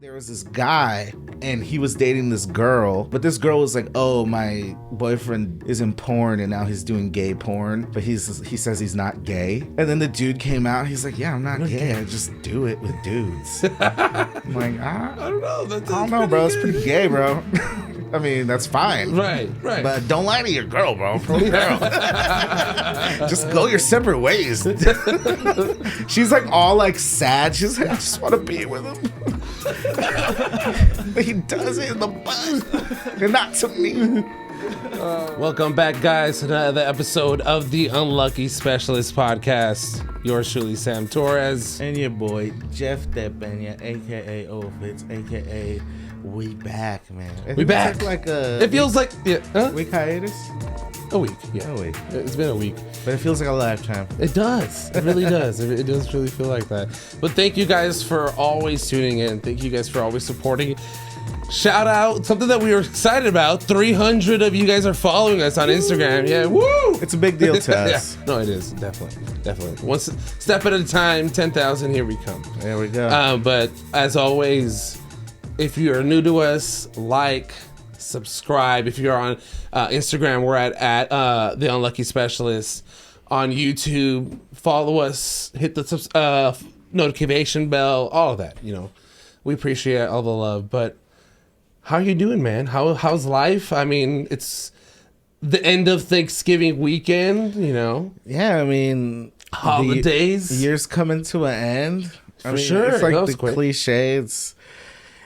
There was this guy and he was dating this girl, but this girl was like, oh, my boyfriend is in porn and now he's doing gay porn, but he says he's not gay. And then the dude came out, he's like, yeah, I'm not gay, I just do it with dudes. I'm like, I don't know. I don't know, bro. It's pretty gay, bro. I mean, that's fine. Right. But don't lie to your girl, bro. Girl. Just go your separate ways. She's like all like sad. She's like, I just want to be with him. But he does it in the butt. And not to me. Welcome back, guys, to another episode of the Unlucky Specialist Podcast. Yours truly, Sam Torres. And your boy, Jefte, a.k.a. Fuentes, a.k.a. We back, man. We back. Like a it feels like week hiatus. A week, yeah. A week. It's been a week. But it feels like a lifetime. It does. It really does. It does really feel like that. But thank you guys for always tuning in. Thank you guys for always supporting. Shout out, something that we were excited about. 300 of you guys are following us on Instagram. Yeah, woo! It's a big deal to us. Yeah. No, it is. Definitely. One step at a time, 10,000, here we come. There we go. But as always, if you are new to us, like, subscribe. If you're on Instagram, we're at The Unlucky Specialist. On YouTube, follow us, hit the notification bell, all of that. You know, we appreciate all the love. But how are you doing, man? How's life? I mean, it's the end of Thanksgiving weekend, you know. Yeah, I mean, holidays. The year's coming to an end. For sure. It's like the cliche.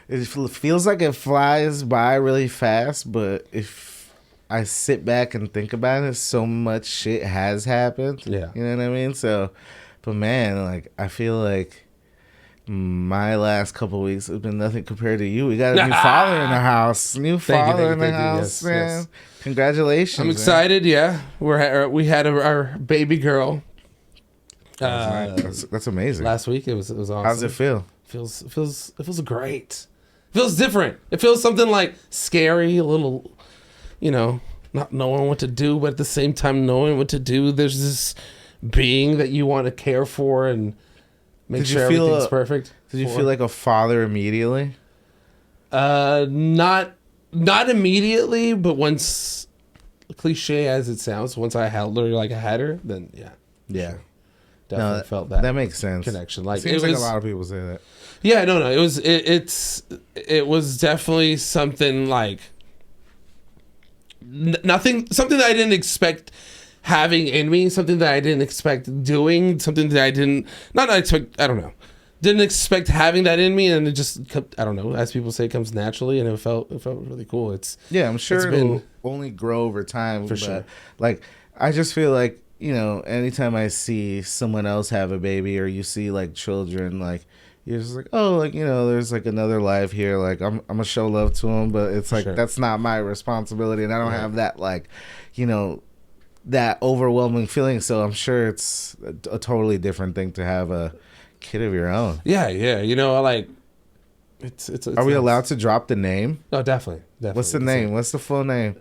It feels like it flies by really fast, but if I sit back and think about it, so much shit has happened. Yeah. You know what I mean? So, but man, like, I feel like my last couple of weeks has been nothing compared to you. We got a new father in the house. New father in the house, man. Yes. Congratulations. I'm excited, man. Yeah. We had our baby girl. That's amazing. Last week it was awesome. How does it feel? It feels great. It feels different. It feels something like scary, a little, you know, not knowing what to do, but at the same time knowing what to do. There's this being that you want to care for and make sure everything's perfect. Did you feel like a father immediately? Not immediately, but once, cliche as it sounds, once I held her like I had her, then yeah. Yeah. Definitely felt that. That makes sense. Connection. Like Seems like a lot of people say that. Yeah, no. It was definitely something like something that I didn't expect having in me, something that I didn't expect doing, something that I didn't expect having that in me, and it just kept, I don't know, as people say, it comes naturally, and it felt really cool. I'm sure it'll only grow over time. For sure. Like, I just feel like, you know, anytime I see someone else have a baby, or you see like children, like, you're just like, oh, like, you know, there's like another life here. Like, I'm gonna show love to them, but it's like, that's not my responsibility, and I don't have that, like, you know, that overwhelming feeling. So I'm sure it's a totally different thing to have a kid of your own. Yeah. You know, like, it's Are we allowed to drop the name? No, definitely. What's the name? What's the full name?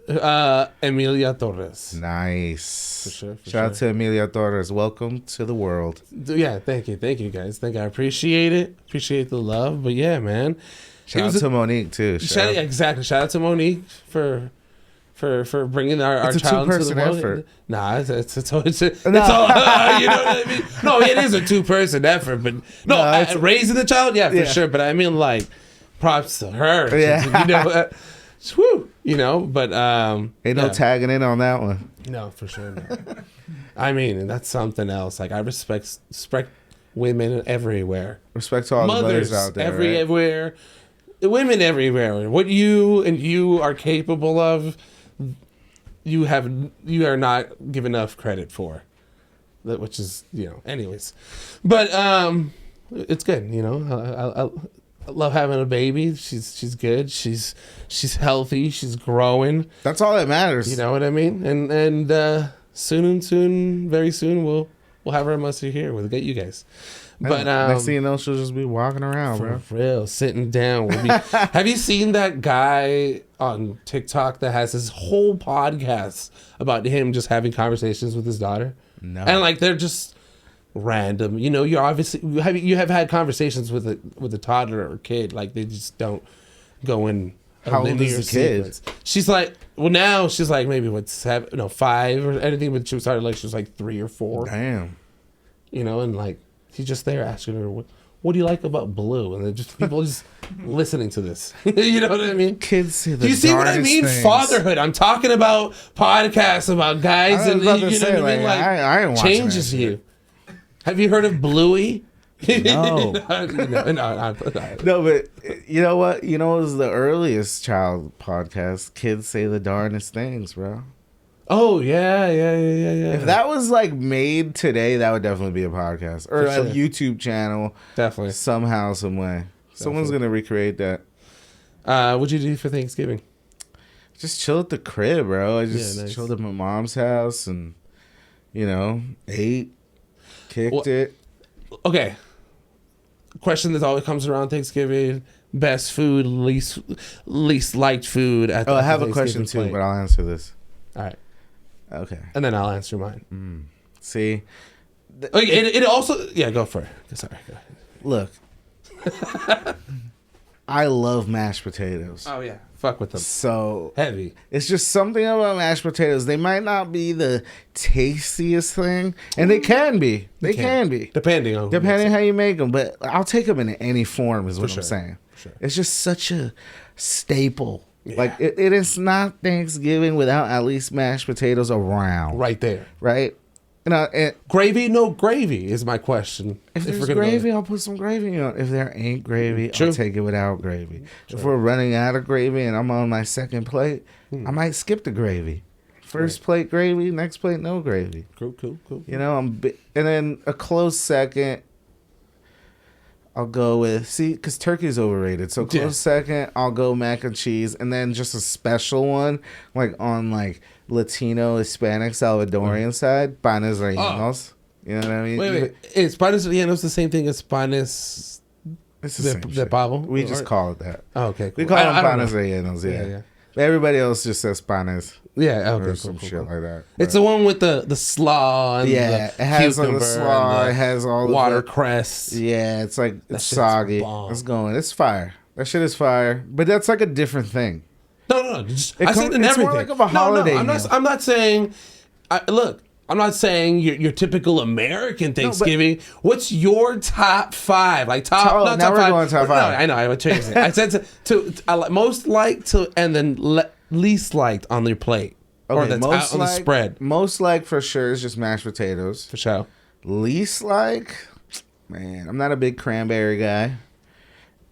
Emilia Torres. Nice. For sure. Shout out to Emilia Torres. Welcome to the world. Yeah, thank you guys. I appreciate it. Appreciate the love. But yeah, man. Shout out to Monique too. Exactly. Shout out to Monique for bringing our child to the world. Effort. Nah, it's all you know what I mean? No, it is a 2-person effort, but raising the child, for sure. But I mean, like, props to her. Yeah. You know, whew, you know, but ain't no tagging in on that one. No, for sure. No. I mean, that's something else. Like, I respect women everywhere. Respect to all the mothers out there. Everywhere. Right? Women everywhere. What you are capable of, you are not given enough credit for, which is, you know, anyways, but it's good, you know. I love having a baby. She's good. She's healthy. She's growing. That's all that matters. You know what I mean? And very soon we'll have our musty here. We'll get you guys. But next thing you know, she'll just be walking around, for bro. For real, sitting down. Have you seen that guy on TikTok that has his whole podcast about him just having conversations with his daughter? No. And like they're just random. You know, you're obviously you have had conversations with a toddler or kid, like they just don't go in a How old linear is the kid? sequence. She's like, well, now she's like maybe what 7, no 5 or anything, but she started like she was like 3 or 4. Damn. You know, and like he's just there asking her, what do you like about blue? And they're just people just listening to this. You know what I mean? Kids see the Do you see what I darndest mean? things. Fatherhood. I'm talking about podcasts about guys, I was and about you to know say, what I mean. like, Like I ain't watching changes that you. shit. Have you heard of Bluey? No. No. No, but you know what? You know, it was the earliest child podcast. Kids say the darndest things, bro. Oh yeah. If that was like made today, that would definitely be a podcast or For sure. a YouTube channel. Definitely. Somehow, some way. Someone's gonna recreate that. What'd you do for Thanksgiving? Just chill at the crib, bro. I just nice. chilled at my mom's house and, ate, kicked Well, it. Okay. Question that always comes around Thanksgiving: best food, least liked food at the Oh, I have a Thanksgiving question too, plate. but I'll answer this. All right, Okay. and then I'll answer mine. See, Okay, it also go for it. Sorry. Go ahead. look, I love mashed potatoes. Oh yeah, fuck with them. So Heavy. it's just something about mashed potatoes. They might not be the tastiest thing, and they can be. They can be. Depending on Depending how you make them, but I'll take them in any form. Is what sure. I'm saying. Sure. It's just such a staple. Yeah. Like it is not Thanksgiving without at least mashed potatoes around. right there. Right. And Gravy, no gravy is my question. if there's we're gonna go gravy, there. I'll put some gravy on. If there ain't gravy, True. I'll take it without gravy. If we're running out of gravy and I'm on my second plate, I might skip the gravy. First plate gravy, next plate no gravy. Cool. You know, and then a close second, I'll go with because turkey's overrated. So close second, I'll go mac and cheese, and then just a special one like on like Latino, Hispanic, Salvadorian side, panes rellenos. You know what I mean? Wait. Is panes rellenos the same thing as panes It's the same de shit. pavo? We just call it that. Oh, okay. We Cool. call them I don't panes know. rellenos. Yeah. Yeah. But everybody else just says panes Yeah. Okay. or Cool, some cool, shit cool. like that. It's the one with the slaw and Yeah, the it has like cucumber the slaw. and It has all the watercress. Yeah, it's like it's shit's soggy. bomb. It's going. It's fire. That shit is fire. But that's like a different thing. No. Just, It I said comes- in it's everything. more like of a holiday I'm meal. not saying. Look, I'm not saying your typical American Thanksgiving. What's your top 5? Like top. Oh, not now top we're 5. going top No, 5. I know. I would change it. I said to most liked to, and then least liked on your plate, or that's out on the spread. Most like for sure is just mashed potatoes. For sure. Least like, man, I'm not a big cranberry guy.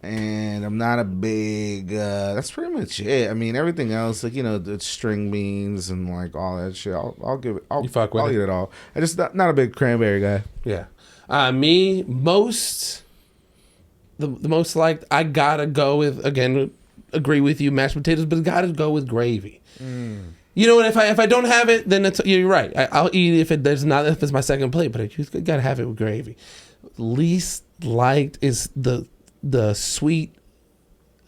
And I'm not a big. That's pretty much it. I mean, everything else, like the string beans and like all that shit. I'll give it. You fuck with I'll it? eat it all. I just not a big cranberry guy. Yeah. Me most the most liked. I gotta go with again. Agree with you, mashed potatoes, but gotta go with gravy. You know what? If I don't have it, then you're right. I'll eat it if it's my second plate, but you gotta have it with gravy. Least liked is the sweet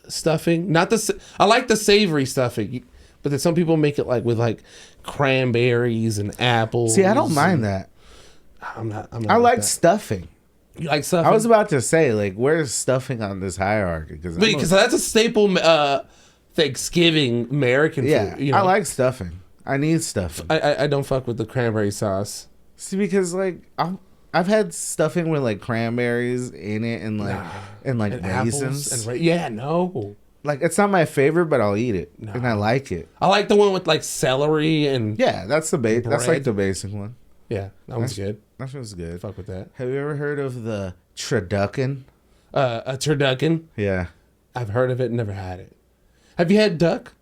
stuffing. I like the savory stuffing, but then some people make it like with like cranberries and apples. See, I don't mind that. I'm not. I like that. stuffing. You like stuffing? I was about to say, like, where's stuffing on this hierarchy? Because that's a staple Thanksgiving American yeah, food. I like stuffing. I need stuffing. I don't fuck with the cranberry sauce. See, because like I've had stuffing with like cranberries in it and like raisins. No. Like it's not my favorite, but I'll eat it and I like it. I like the one with like celery and Yeah, that's the base. That's like bread. the basic one. yeah, that one's good. That one's good. Fuck with that. Have you ever heard of the turducken? A turducken. Yeah. I've heard of it, never had it. Have you had duck?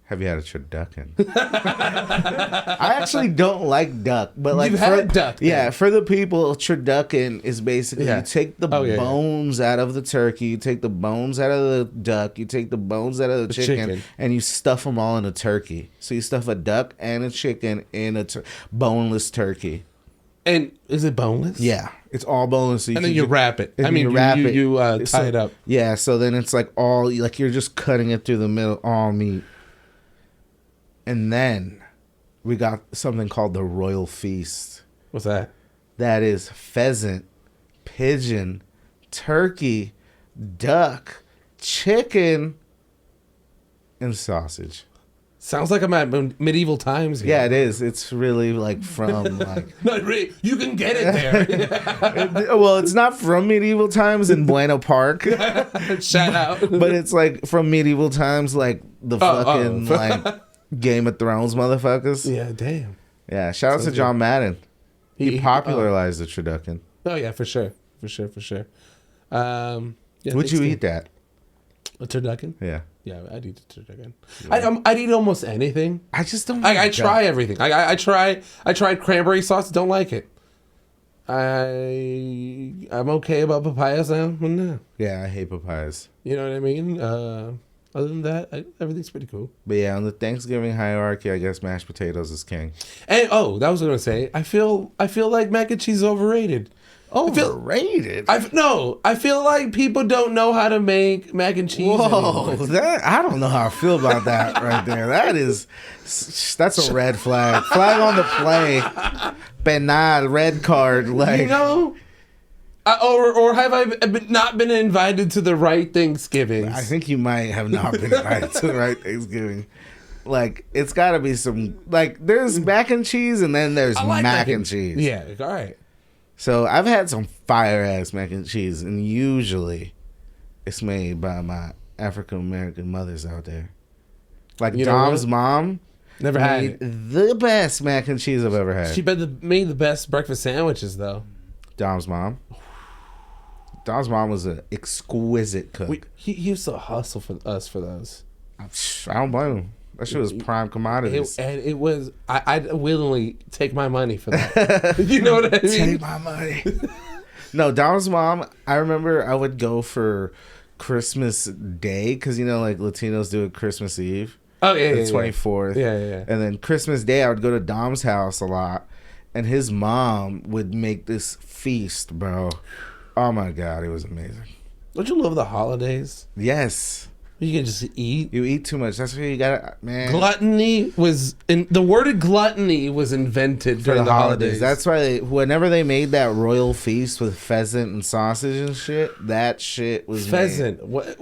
Have you had a turducken? I actually don't like duck, but like You've had duck, then. Yeah, for the people, turducken is basically Yeah. you take the bones out of the turkey, you take the bones out of the duck, you take the bones out of the chicken, and you stuff them all in a turkey. So you stuff a duck and a chicken in a boneless turkey. And is it boneless? Yeah, it's all boneless. So And then you wrap it. and I mean, you wrap it. you tie So- it up. Yeah, so then it's like all like you're just cutting it through the middle, all meat. And then we got something called the Royal Feast. What's that? that is pheasant, pigeon, turkey, duck, chicken, and sausage. Sounds like I'm at medieval times here. Yeah, it is. It's really like from like. No, really, you can get it there. Well, it's not from medieval times in Buena Park, Shout out. but it's like from medieval times, like the fucking like Game of Thrones motherfuckers. Yeah, damn. Yeah, shout out to John Madden. He He- popularized the turducken. Oh yeah, for sure. Yeah, Would you eat that? a turducken? Yeah. Yeah, I'd eat a turducken. I'd eat almost anything. I just don't. I try everything. I tried cranberry sauce. Don't like it. I'm okay about papayas now. No. Yeah, I hate papayas. You know what I mean? Other than that, everything's pretty cool. But yeah, on the Thanksgiving hierarchy, I guess mashed potatoes is king. And that was what I was gonna say. I feel like mac and cheese is overrated. Overrated? I feel like people don't know how to make mac and cheese. Whoa, anymore. I don't know how I feel about that's a red flag. Flag on the play. Penal, red card. Like, You know, or have I not been invited to the right Thanksgivings? I think you might have not been invited to the right Thanksgiving. Like, it's got to be some, like, there's mac and cheese and then there's I like mac and cheese. Yeah, all right. So I've had some fire ass mac and cheese, and usually it's made by my African American mothers out there. Like You know Dom's what? mom Never had made it. the best mac and cheese I've ever had. She made the best breakfast sandwiches though. Dom's mom. Dom's mom was an exquisite cook. He used to hustle for us for those. I don't blame him. That shit was prime commodities. It was. I'd willingly take my money for that. You know what I mean? Take my money. No, Dom's mom, I remember I would go for Christmas Day because, you know, like Latinos do it Christmas Eve. Oh, yeah, The yeah, 24th. Yeah. And then Christmas Day, I would go to Dom's house a lot. And his mom would make this feast, bro. Oh, my God. It was amazing. Don't you love the holidays? Yes. You can just eat. You eat too much. That's what you got to, man. Gluttony the word gluttony was invented For during the the holidays. holidays. That's why whenever they made that royal feast with pheasant and sausage and shit, that shit was pheasant. made. What?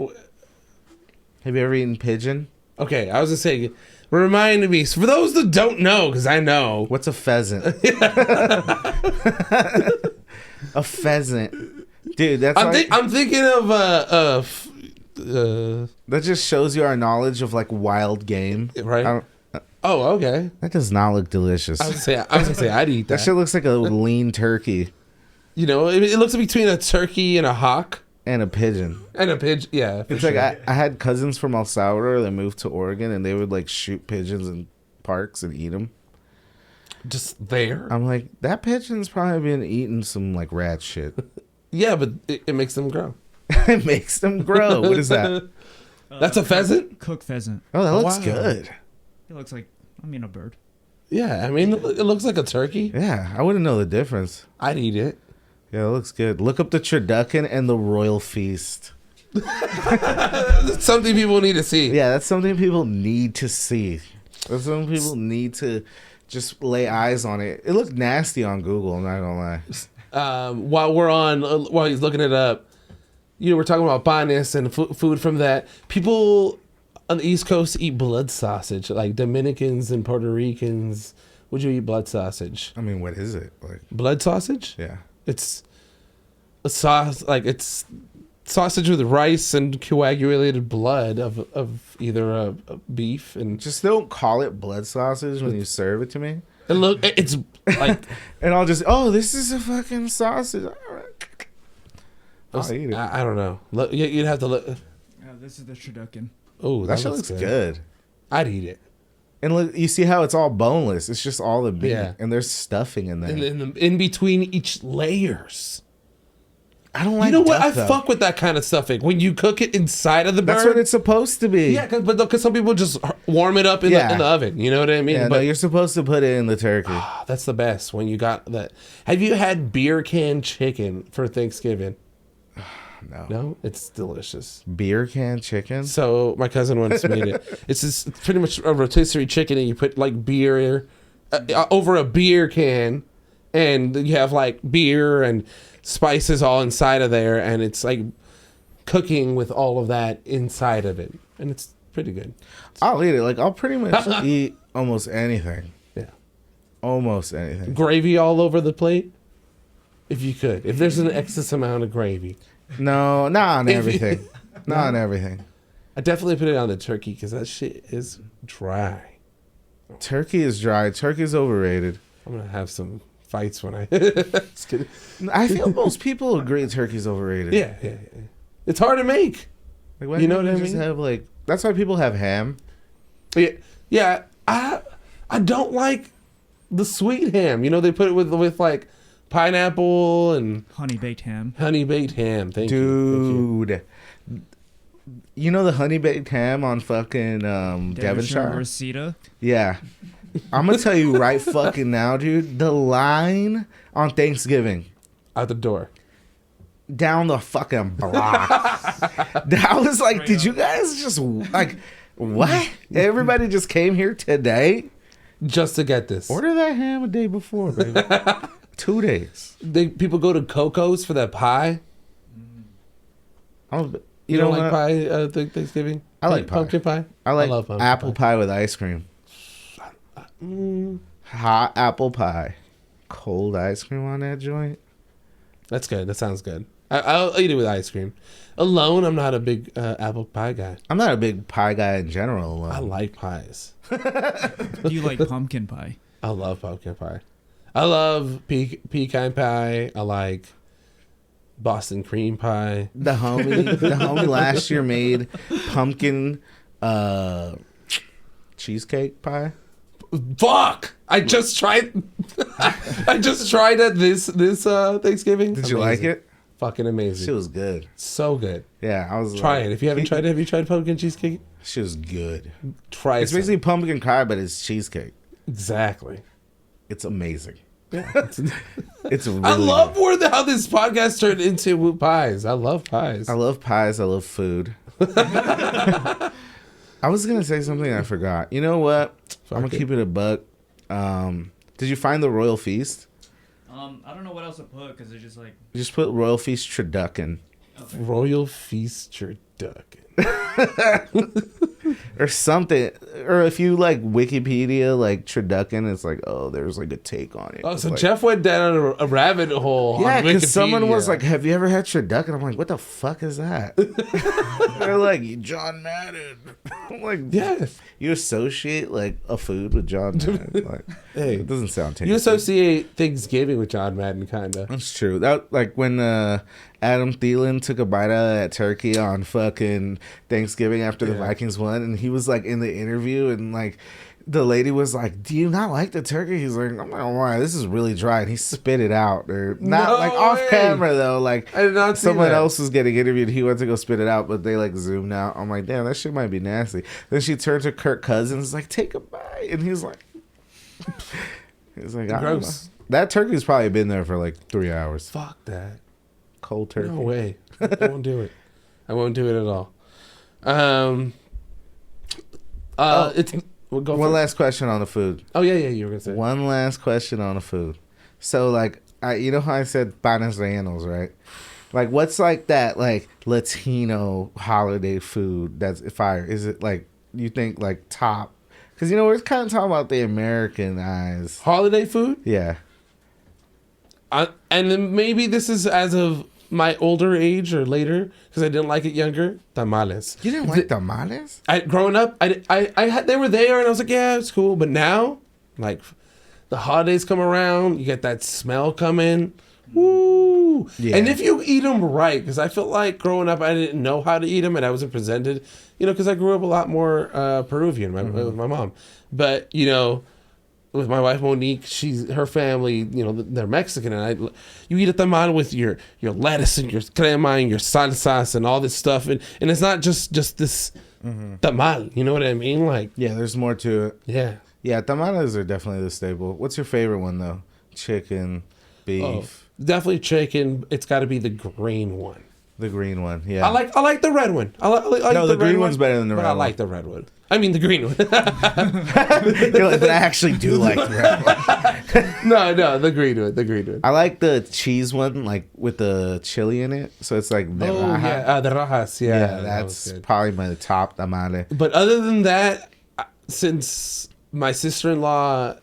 Have you ever eaten pigeon? Okay, I was gonna say. Remind me. For those that don't know, because I know. What's a pheasant? A pheasant, dude. That's I'm thinking of that just shows you our knowledge of like wild game, right. Oh, okay. That does not look delicious. I was gonna say I'd eat that. That shit looks like a lean turkey You know, it looks between a turkey and a hawk and a pigeon. and a pigeon. Yeah, for It's sure. like I had cousins from El Salvador that moved to Oregon, and they would like shoot pigeons in parks and eat them. Just there. I'm like, that pigeon's probably been eating some like rat shit. Yeah, but it makes them grow. It makes them grow. What is that? That's a pheasant. Cooked pheasant. Oh, that looks Wow. good. It looks like, a bird. Yeah, I mean, it looks like a turkey. Yeah, I wouldn't know the difference. I'd eat it. Yeah, it looks good. Look up the turducken and the royal feast. That's something people need to see. Yeah, that's something people need to see. That's something people need to just lay eyes on it. It looked nasty on Google, I'm not gonna lie. While he's looking it up, we're talking about panes and food from that. People on the East Coast eat blood sausage, like Dominicans and Puerto Ricans. Would you eat blood sausage? I mean, what is it? Like, Blood sausage? yeah. It's a sauce, like it's sausage with rice and coagulated blood of either a beef and Just don't call it blood sausage when you serve it to me. it's like And I'll just, this is a fucking sausage. All right. I'll eat it. I don't know. You'd have to look. This is the turducken. Oh, That shit looks good. I'd eat it. And look, you see how it's all boneless. It's just all the meat. Yeah. And there's stuffing in there. In between each layers. I don't like You know what? duck, I though. fuck with that kind of stuffing. When you cook it inside of the bird. That's what it's supposed to be. Yeah, because some people just warm it up in the oven. You know what I mean? Yeah, no, you're supposed to put it in the turkey. That's the best when you got that. Have you had beer can chicken for Thanksgiving? No. No, it's delicious. Beer can chicken? So my cousin once made it. It's pretty much a rotisserie chicken, and you put like beer over a beer can, and you have like beer and spices all inside of there, and it's like cooking with all of that inside of it, and it's pretty good. I'll eat it. Like I'll pretty much eat almost anything. Yeah, Almost anything. gravy all over the plate. If you could, if there's an excess amount of gravy, No, not on If you- everything. Not on everything. I definitely put it on the turkey because that shit is dry. Turkey is dry. Turkey's overrated. I'm gonna have some fights when I. Just kidding. I feel most people agree turkey's overrated. Yeah. It's hard to make. Like, why You know can't what I just mean? have like that's why people have ham. Yeah. I don't like the sweet ham. You know, they put it with like pineapple and Honey baked ham. honey baked ham. Thank you. Dude. You know the honey baked ham on fucking Devonshire? Rosita. Yeah. I'm gonna tell you right fucking now, dude. The line on Thanksgiving Out the door. down the fucking block. That was like, did you guys just like what? Everybody just came here today? Just to get this. Order that ham a day before, baby. 2 days. People go to Coco's for that pie. You don't like pie Thanksgiving? I like pie. Pumpkin pie? I like love pumpkin apple pie with ice cream. Hot apple pie. Cold ice cream on that joint. That's good. That sounds good. I'll eat it with ice cream. Alone, I'm not a big apple pie guy. I'm not a big pie guy in general. I like pies. Do you like pumpkin pie? I love pumpkin pie. I love pecan pie. I like Boston cream pie. the homie last year made pumpkin cheesecake pie. Fuck! I just tried. I just tried it this Thanksgiving. Did you like it? Fucking amazing. She was good. So good. Yeah, I was Try like, it. If you haven't tried it, have you tried pumpkin cheesecake? She was good. Try It's it. basically pumpkin pie, but it's cheesecake. Exactly. It's amazing. Yeah. It's really I love good. how this podcast turned into pies. I love pies. I love pies. I love food. I was gonna say something I forgot. You know what? I'm gonna keep it a buck. Did you find the Royal Feast? I don't know what else to put because it's just like. Just put Royal Feast Turducken Royal Feast Turducken. or something. Or if you like Wikipedia, like Turducken, it's like, oh, there's like a take on it. Oh, It's so like, Jeff went down a rabbit hole. yeah, on because someone Wikipedia. was like, have you ever had Turducken? I'm like, what the fuck is that? They're like, John Madden. I'm like, yeah. you associate like a food with John Madden. Like, Hey, it doesn't sound tasty. you associate Thanksgiving with John Madden, kind of. That's true. That like when Adam Thielen took a bite out of that turkey on fucking Thanksgiving after the Vikings won, and he was like in the interview, and like the lady was like, "Do you not like the turkey?" He's like, "I'm not gonna lie, this is really dry," and he spit it out. Or not No like off way. camera though. Like I did not see someone that. else was getting interviewed. He went to go spit it out, but they like zoomed out. I'm like, damn, that shit might be nasty. Then she turned to Kirk Cousins, like, take a bite, and he's like. It's like, I don't know. Gross. That turkey's probably been there for like 3 hours. Fuck that. Cold turkey. No way. I won't do it. I won't do it at all. It's we'll go One for it. last question on the food. Oh yeah, you were gonna say. One last question on the food. So like, you know how I said panes rellenos, right? Like, what's like that like Latino holiday food that's fire? Is it like you think like top? Because you know we're kind of talking about the Americanized. Holiday food? Yeah. And then maybe this is as of my older age or later because I didn't like it younger. Tamales. You didn't like tamales? Growing up, I had they were there and I was like, yeah, it's cool. But now, like, the holidays come around, you get that smell coming. Woo! Yeah. And if you eat them right, because I felt like growing up I didn't know how to eat them and I wasn't presented, because I grew up a lot more Peruvian with my mom. But, with my wife Monique, her family, they're Mexican, and you eat a tamal with your lettuce and your crema and your salsas and all this stuff, and it's not just this tamal, you know what I mean? Like, Yeah, there's more to it. yeah. Yeah, tamales are definitely the staple. What's your favorite one though? Chicken, beef. Oh, definitely chicken. It's got to be the green one. The green one, yeah. I like the red one. I like No, the red green one's better than the but red I one. like the red one. I mean the green one. You're like, but I actually do like the red one. No, the green one. The green one. I like the cheese one, like with the chili in it. So it's like the Oh raja. yeah, the rajas. Yeah, Yeah, that was that's good. probably my top tamale. But other than that, since my sister-in-law,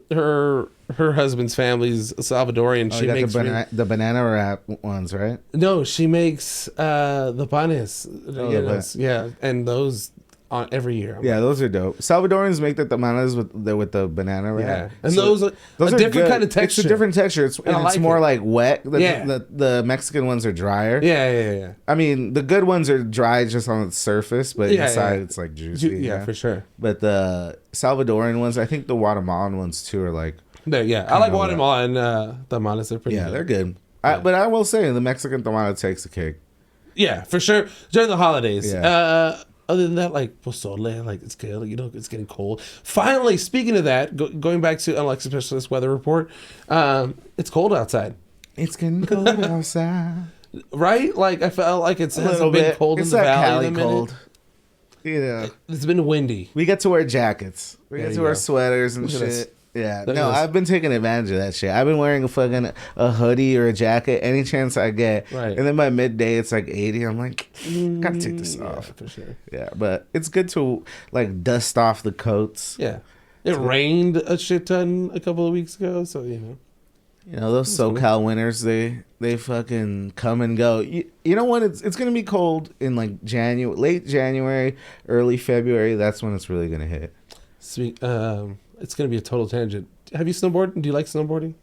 her husband's family's Salvadorian, Oh, she you got makes the banana wrap ones, right? no, she makes the panes, the yeah, and those on every year. Yeah, those are dope. Salvadorians make the tamales with the banana wrap. Yeah, and So those are are different good. kind of texture. It's a different texture. It's, And I it's like more it. like wet. Yeah. The Mexican ones are drier. Yeah. I mean, the good ones are dry just on the surface, but Yeah, inside yeah. it's like juicy. Yeah, for sure. But the Salvadorian ones, I think the Guatemalan ones too are like, Yeah, I like Kinda Guatemala and tamales. They're pretty yeah, good. they're good. Yeah. But I will say the Mexican tamale takes the cake. Yeah, for sure. During the holidays. Yeah. Other than that, like pozole, like it's good. Like, it's getting cold. Finally, speaking of that, going back to Alexa Specialist weather report, it's cold outside, It's getting cold outside. right? Like I felt like it A little hasn't been bit. cold It's in the that valley Cali in a minute. cold. You know, It's been windy. we get to wear jackets. We There get you to wear go. sweaters and Look at us. shit. Yeah, Look no, at us. I've been taking advantage of that shit. I've been wearing a hoodie or a jacket any chance I get. Right. And then by midday it's like 80. I'm like, gotta take this Yeah, off. for sure. Yeah, but it's good to like dust off the coats. Yeah, it rained a shit ton a couple of weeks ago, so You know, those SoCal winters, they fucking come and go. You know what? It's gonna be cold in like late January, early February. That's when it's really gonna hit. Sweet. It's gonna be a total tangent. Have you snowboarded? Do you like snowboarding?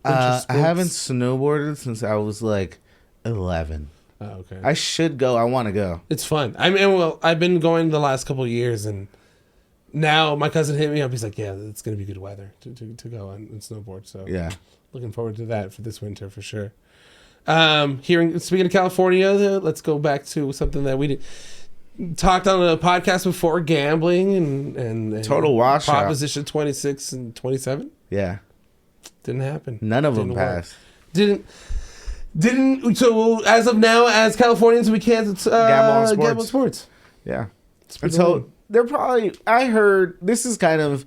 I sports? haven't snowboarded since I was like 11. Oh, okay. I should go. I want to go. It's fun. I mean, well, I've been going the last couple of years, and now my cousin hit me up. He's like, "Yeah, it's gonna be good weather to go and snowboard." So Yeah. looking forward to that for this winter for sure. Speaking of California, let's go back to something that we talked on a podcast before: gambling and Total washout. Proposition 26 and 27 Yeah. didn't happen. None of them Didn't work. passed. Didn't. So as of now, as Californians, we can't Gamble on gamble on sports. Yeah. It's And pretty so lame. they're probably. I heard this is kind of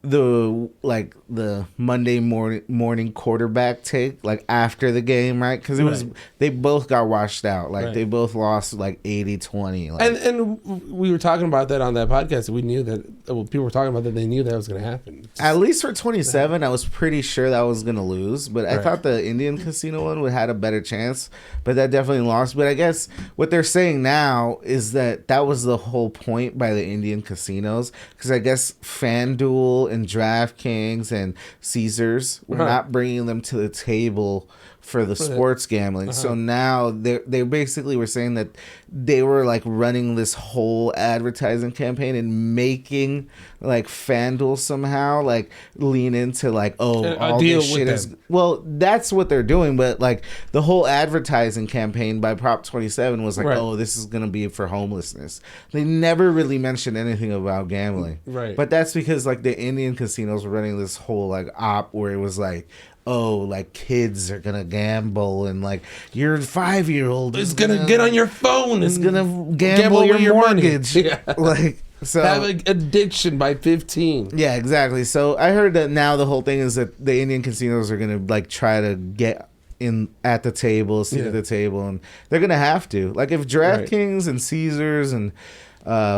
the Monday morning quarterback take, like after the game, right? Because it was Right. they both got washed out. Like Right. they both lost like 80-20. Like, And we were talking about that on that podcast. We knew that. Well, people were talking about that. They knew that was going to happen. at least for 27, I was pretty sure that was gonna lose. But I Right. thought the Indian casino one would had a better chance. But that definitely lost. But I guess what they're saying now is that was the whole point by the Indian casinos. Because I guess FanDuel and DraftKings and Caesars were Uh-huh. not bringing them to the table for the sports gambling. So now they basically were saying that they were like running this whole advertising campaign and making like FanDuel somehow like lean into like, oh, A all deal this with shit is them. well, that's what they're doing, but like the whole advertising campaign by Prop 27 was like, Right. oh, this is going to be for homelessness. They never really mentioned anything about gambling. Right. But that's because like the Indian casinos were running this whole like op where it was like, oh, like kids are gonna gamble and like your 5-year-old It's gonna get on your phone is and gonna gamble away your money. mortgage. Yeah. Like so Have an addiction by 15. yeah, exactly. So I heard that now the whole thing is that the Indian casinos are gonna like try to get in at the table, sit Yeah. at the table, and they're gonna have to. Like if DraftKings and Caesars and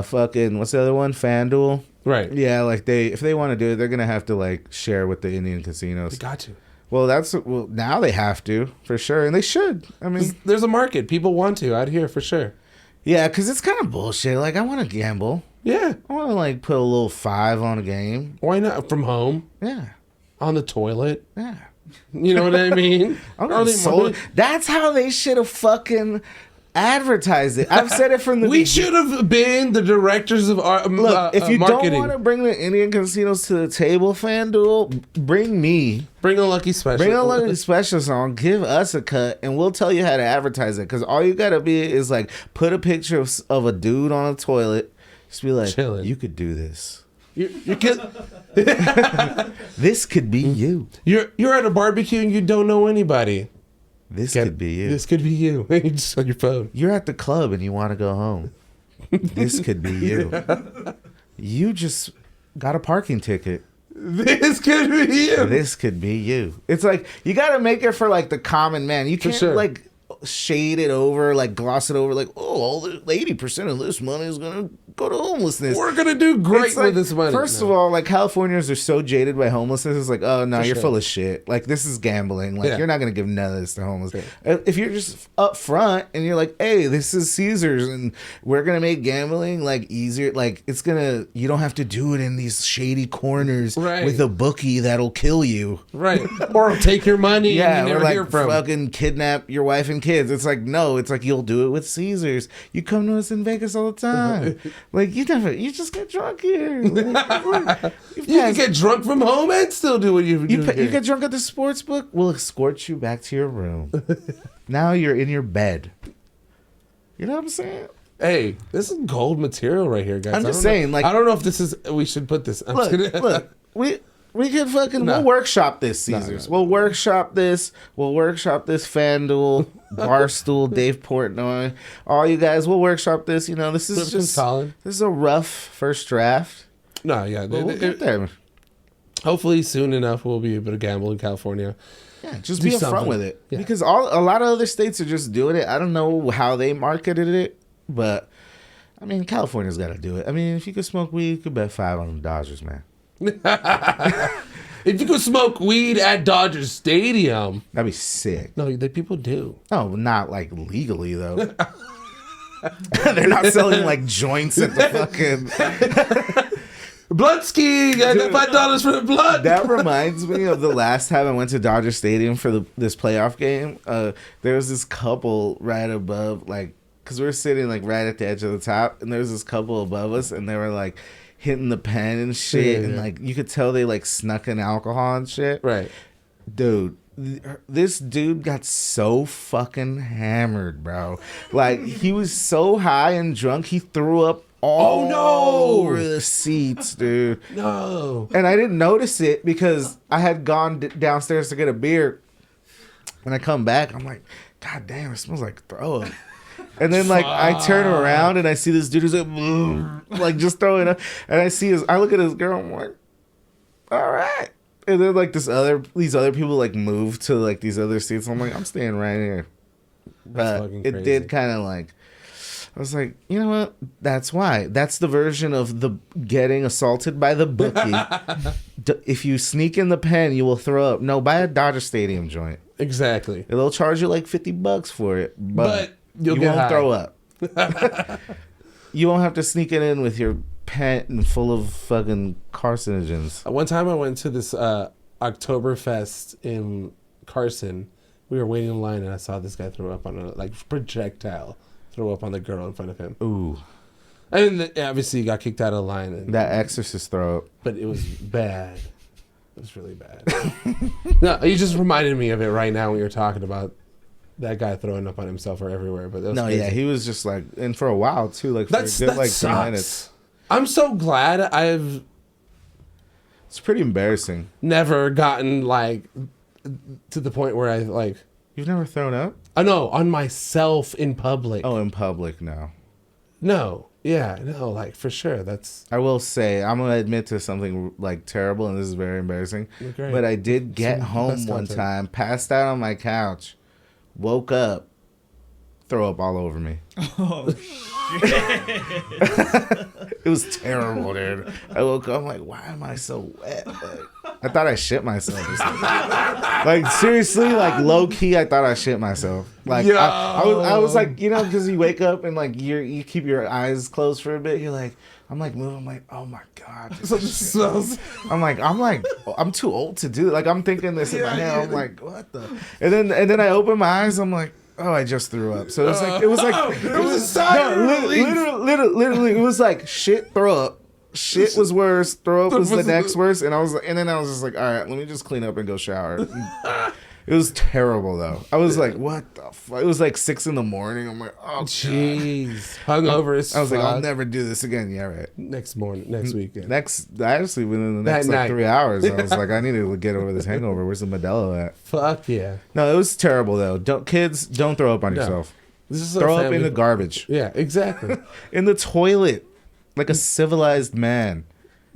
fucking what's the other one, FanDuel. Right. Yeah, like if they want to do it, they're gonna have to like share with the Indian casinos. You got to. Well, now they have to for sure, and they should. I mean, There's a market. People want to out here for sure. yeah, because it's kind of bullshit. Like I want to gamble. Yeah. I want to like put a little 5 on a game. Why not? From home, Yeah, on the toilet. yeah. You know what I mean? I'm Early morning. That's how they should have fucking advertised it. I've said it from the We beginning. should have been the directors of our Look, if you marketing. don't want to bring the Indian casinos to the table, FanDuel, bring me. Bring a lucky special. Bring a lucky special song. Give us a cut, and we'll tell you how to advertise it. Because all you gotta be is like put a picture of a dude on a toilet. Just be like, Chilling. you could do this. You can, This could be you. you're at a barbecue and you don't know anybody. This could be you. This could be you. You just on your phone. You're at the club and you want to go home. This could be you. You just got a parking ticket. This could be you. This could be you. It's like you got to make it for like the common man. You can't like shade it over, like gloss it over, like, oh, all the 80% of this money is gonna go to homelessness. We're gonna do great with this money. First of all, like Californians are so jaded by homelessness. It's like, oh no, you're full of shit. Like this is gambling. Like you're not gonna give none of this to homeless. If you're just up front and you're like, hey, this is Caesars and we're gonna make gambling like easier. Like it's gonna, you don't have to do it in these shady corners with a bookie that'll kill you. Right. Or take your money. Yeah, and you or never like hear from. fucking kidnap your wife and kids. It's like, no, it's like you'll do it with Caesars. You come to us in Vegas all the time. Like you just get drunk here. Like, you can get drunk from home and still do what you do. You get drunk at the sports book, we'll escort you back to your room. Now you're in your bed. You know what I'm saying? Hey, this is gold material right here, guys. I'm just saying, like, I don't know if this is. We should put this. Look, we could fucking we'll workshop this, Caesars. We'll workshop this. We'll workshop this. FanDuel, Barstool, Dave Portnoy, all you guys. We'll workshop this. You know, this is just solid. This is a rough first draft. No, yeah, we'll get there. Hopefully, soon enough, we'll be able to gamble in California. Yeah, just be upfront with it because a lot of other states are just doing it. I don't know how they marketed it, but I mean, California's got to do it. I mean, if you could smoke weed, you could bet 5 on the Dodgers, man. If you could smoke weed at Dodger Stadium, that'd be sick. No, people do. No, not like legally though. They're not selling like joints at the fucking blood skiing. I got $5 for the blood. That reminds me of the last time I went to Dodger Stadium for this playoff game. There was this couple right above, like, because we were sitting like right at the edge of the top, and there was this couple above us, and they were like hitting the pen and shit, and like you could tell they like snuck in alcohol and shit. Right, dude. This dude got so fucking hammered, bro. Like he was so high and drunk, he threw up all over the seats, dude. No. And I didn't notice it because I had gone downstairs to get a beer, and I come back, I'm like, God damn, it smells like throw up. And then like I turn around and I see this dude who's like just throwing up, and I look at his girl, I'm like, all right. And then like these other people like move to like these other seats. I'm like, I'm staying right here. But it did kind of like, I was like, you know what? That's why. That's the version of the getting assaulted by the bookie. If you sneak in the pen, you will throw up. No, buy a Dodger Stadium joint. Exactly. They'll charge you like $50 for it, but you won't throw up. You won't have to sneak it in with your pant and full of fucking carcinogens. One time I went to this Oktoberfest in Carson. We were waiting in line and I saw this guy throw up on a projectile. Throw up on the girl in front of him. Ooh. And obviously he got kicked out of the line. And, that exorcist throw up. But it was bad. It was really bad. No, you just reminded me of it right now when you were talking about that guy throwing up on himself or everywhere. But that was crazy. Yeah, he was just like, and for a while too, like for a good, like 3 minutes. I'm so glad It's pretty embarrassing. Never gotten like to the point where I like. You've never thrown up? I know, on myself in public. Oh, in public, no. No. Yeah, no, like for sure. I will say, I'm gonna admit to something like terrible, and this is very embarrassing. Okay. But I did get home one time, passed out on my couch, woke up, throw up all over me. Oh shit! It was terrible, dude. I woke up, I'm like, why am I so wet? Like, I thought I shit myself. Like seriously, like low key, I thought I shit myself. Like I was like, you know, because you wake up and like you keep your eyes closed for a bit. You're like, I'm like moving. I'm like, oh my god, I'm too old to do it. Like I'm thinking this in my head. I'm like, what the? And then I open my eyes. I'm like, oh, I just threw up. So it was literally, it was like shit, throw up. Shit was worse. Throw up was the next worst. And then I was just like, all right, let me just clean up and go shower. It was terrible though. I was like, what the fuck? It was like 6 a.m. I'm like, oh God. Jeez. Hungover as I was like, I'll fuck. never do this again. Yeah, right. Next weekend. Actually, within the next That like night. 3 hours, I was like, I need to get over this hangover. Where's the Modelo at? Fuck yeah. No, it was terrible though. Kids, don't throw up on No. yourself. This is a Throw up family- in the garbage, Yeah, exactly. in the toilet, like a civilized man.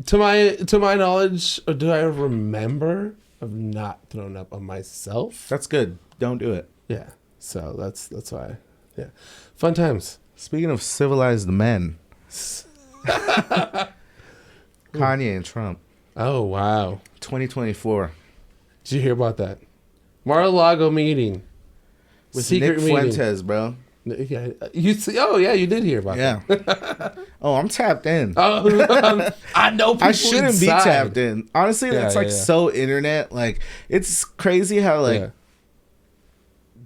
to my knowledge, or do I remember of not throwing up on myself? That's good. Don't do it. Yeah. So that's why. Yeah. Fun times. Speaking of civilized men, Kanye and Trump, Oh wow. 2024 Did you hear about that? Mar-a-Lago meeting. with Secret Nick meeting. Fuentes, bro. Yeah. You see, oh yeah, you did hear about Yeah. that. Oh, I'm tapped in. Oh, I know people I shouldn't be inside. tapped in. Honestly, Yeah, that's like yeah, yeah. so internet. Like, it's crazy how like Yeah.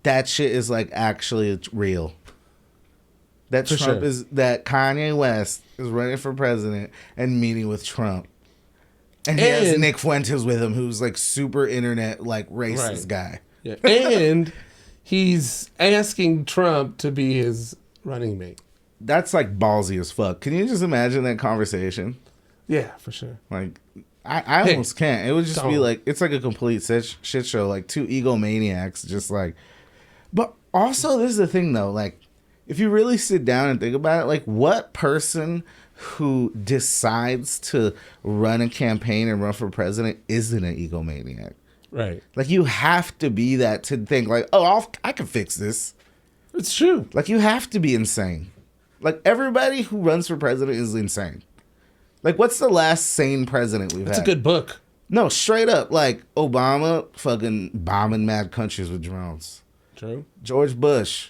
that shit is like actually real. That For Trump sure. is that Kanye West is running for president and meeting with Trump. And he has And- Nick Fuentes with him, who's like super internet, like racist Right. guy. Yeah. And he's asking Trump to be his running mate. That's like ballsy as fuck. Can you just imagine that conversation? Yeah, for sure. Like, I Hey, almost can't. It would just be don't. like, it's like a complete shit show. Like two egomaniacs, just like. But also, this is the thing though. Like, if you really sit down and think about it, like, what person who decides to run a campaign and run for president isn't an egomaniac? Right. Like, you have to be that to think like, oh, I can fix this. It's true. Like, you have to be insane. Like, everybody who runs for president is insane. Like, what's the last sane president we've It's had? a good book. No, straight up, like Obama fucking bombing mad countries with drones. True. George Bush,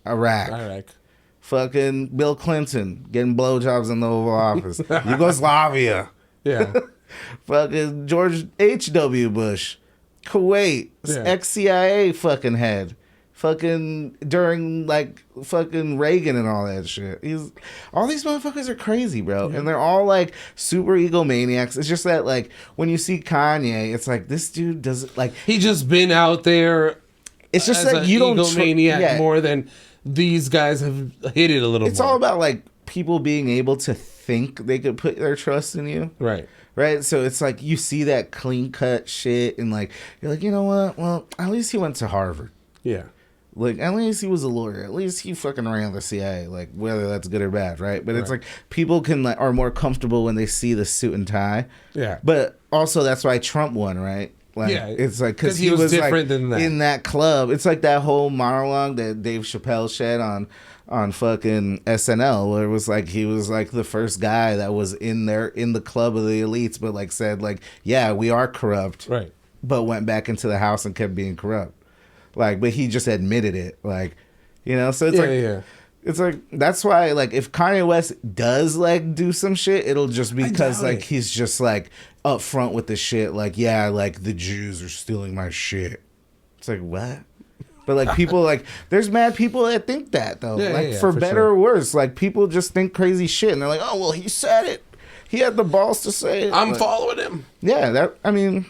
Iraq. Iraq. Fucking Bill Clinton getting blowjobs in the Oval Office. Yugoslavia. Yeah. Fucking George H.W. Bush. Kuwait. Yeah. Ex-CIA fucking head. Fucking during like fucking Reagan and all that shit. All these motherfuckers are crazy, bro. And they're all like super egomaniacs. It's just that like when you see Kanye, it's like this dude doesn't like He just been out there. it's just as that a you don't egomaniac more than these guys have hit it a little It's more. all about like people being able to think they could put their trust in you. Right. Right? So it's like you see that clean cut shit and like you're like, you know what? Well, at least he went to Harvard. Yeah. Like, at least he was a lawyer. At least he fucking ran the CIA. Like, whether that's good or bad, right? But it's Right. like people can like are more comfortable when they see the suit and tie. Yeah. But also that's why Trump won, right? Like, Yeah, it's like because 'cause he was like, different than that. in that club. It's like that whole monologue that Dave Chappelle shed on fucking SNL, where it was like he was like the first guy that was in the club of the elites, but like said like, yeah, we are corrupt, Right. but went back into the house and kept being corrupt. Like, but he just admitted it. Like, you know, so it's Yeah. it's like that's why like if Kanye West does like do some shit, it'll just be I because doubt like it. he's just like up front with the shit. Like, yeah, like the Jews are stealing my shit. It's like what? But like people like there's mad people that think that though. Yeah, like yeah, for for better sure. or worse, like people just think crazy shit and they're like, oh well, he said it. He had the balls to say it. I'm Like, following him. yeah, that I mean.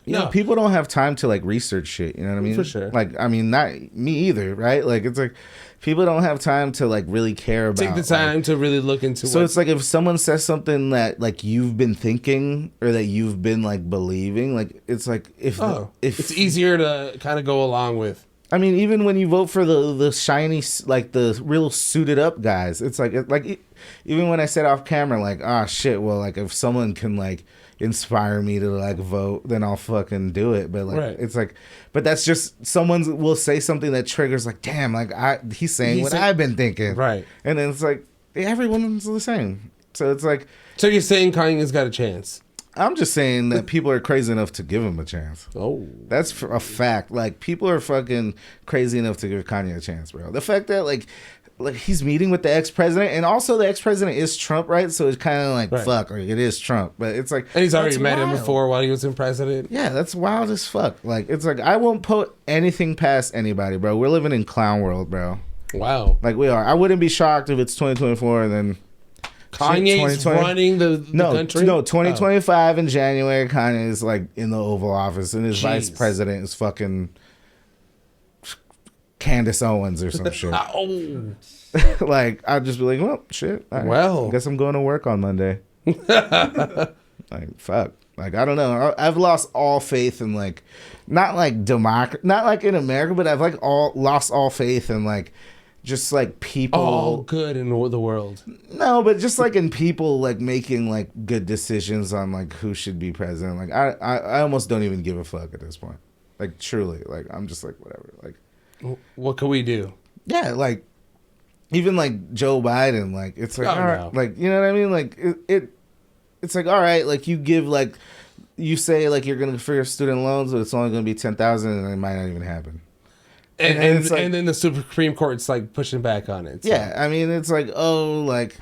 You know, No. people don't have time to like research shit. You know what I mean? For sure. Like, I mean, not me either, right? Like, it's like people don't have time to like really care about. Take the time to really look into So what it's like if someone says something that like you've been thinking or that you've been like believing, like it's like if it's easier to kind of go along with. I mean, even when you vote for the shiny, like the real suited up guys, it's like even when I said off camera, like, ah, shit, well, like if someone can like inspire me to like vote, then I'll fucking do it. But like, Right. it's like, but that's just someone will say something that triggers like, damn, like he's saying what I've been thinking, Right. And then it's like everyone's the same. So it's like So you're saying Kanye's got a chance? I'm just saying that people are crazy enough to give him a chance. Oh. That's a fact. Like people are fucking crazy enough to give Kanye a chance, bro. The fact that like he's meeting with the ex-president, and also the ex-president is Trump, right? So it's kind of like Right. fuck, like it is Trump, but it's like And he's already that's met him wild. before while he was in president. Yeah, that's wild as fuck. Like it's like I won't put anything past anybody, bro. We're living in clown world, bro. Wow. Like we are. I wouldn't be shocked if it's 2024 and then Kanye's 2020 running the No, country? no, 2025 in January, Kanye is like in the Oval Office, and his vice Jeez. president is fucking Candace Owens or some shit. Oh. Like, I'd just be like, well, shit. All right. Well. I guess I'm going to work on Monday. Like, fuck. Like, I don't know. I've lost all faith in, like, not like democracy, not like in America, but I've like lost all faith in, like, just like people. All good in the world. No, but just like in people, like, making like good decisions on like who should be president. Like, I almost don't even give a fuck at this point. Like, truly. Like, I'm just like, whatever. Like, What can we do? yeah, like, even like Joe Biden, like, it's like, Oh, all right, no. like, you know what I mean? Like, it's like, all right, like, you give, like, you say, like, you're going to for your student loans, but it's only going to be 10,000, and it might not even happen. And it's like- and then the Supreme Court's like pushing back on it. So. Yeah, I mean, it's like, oh, like,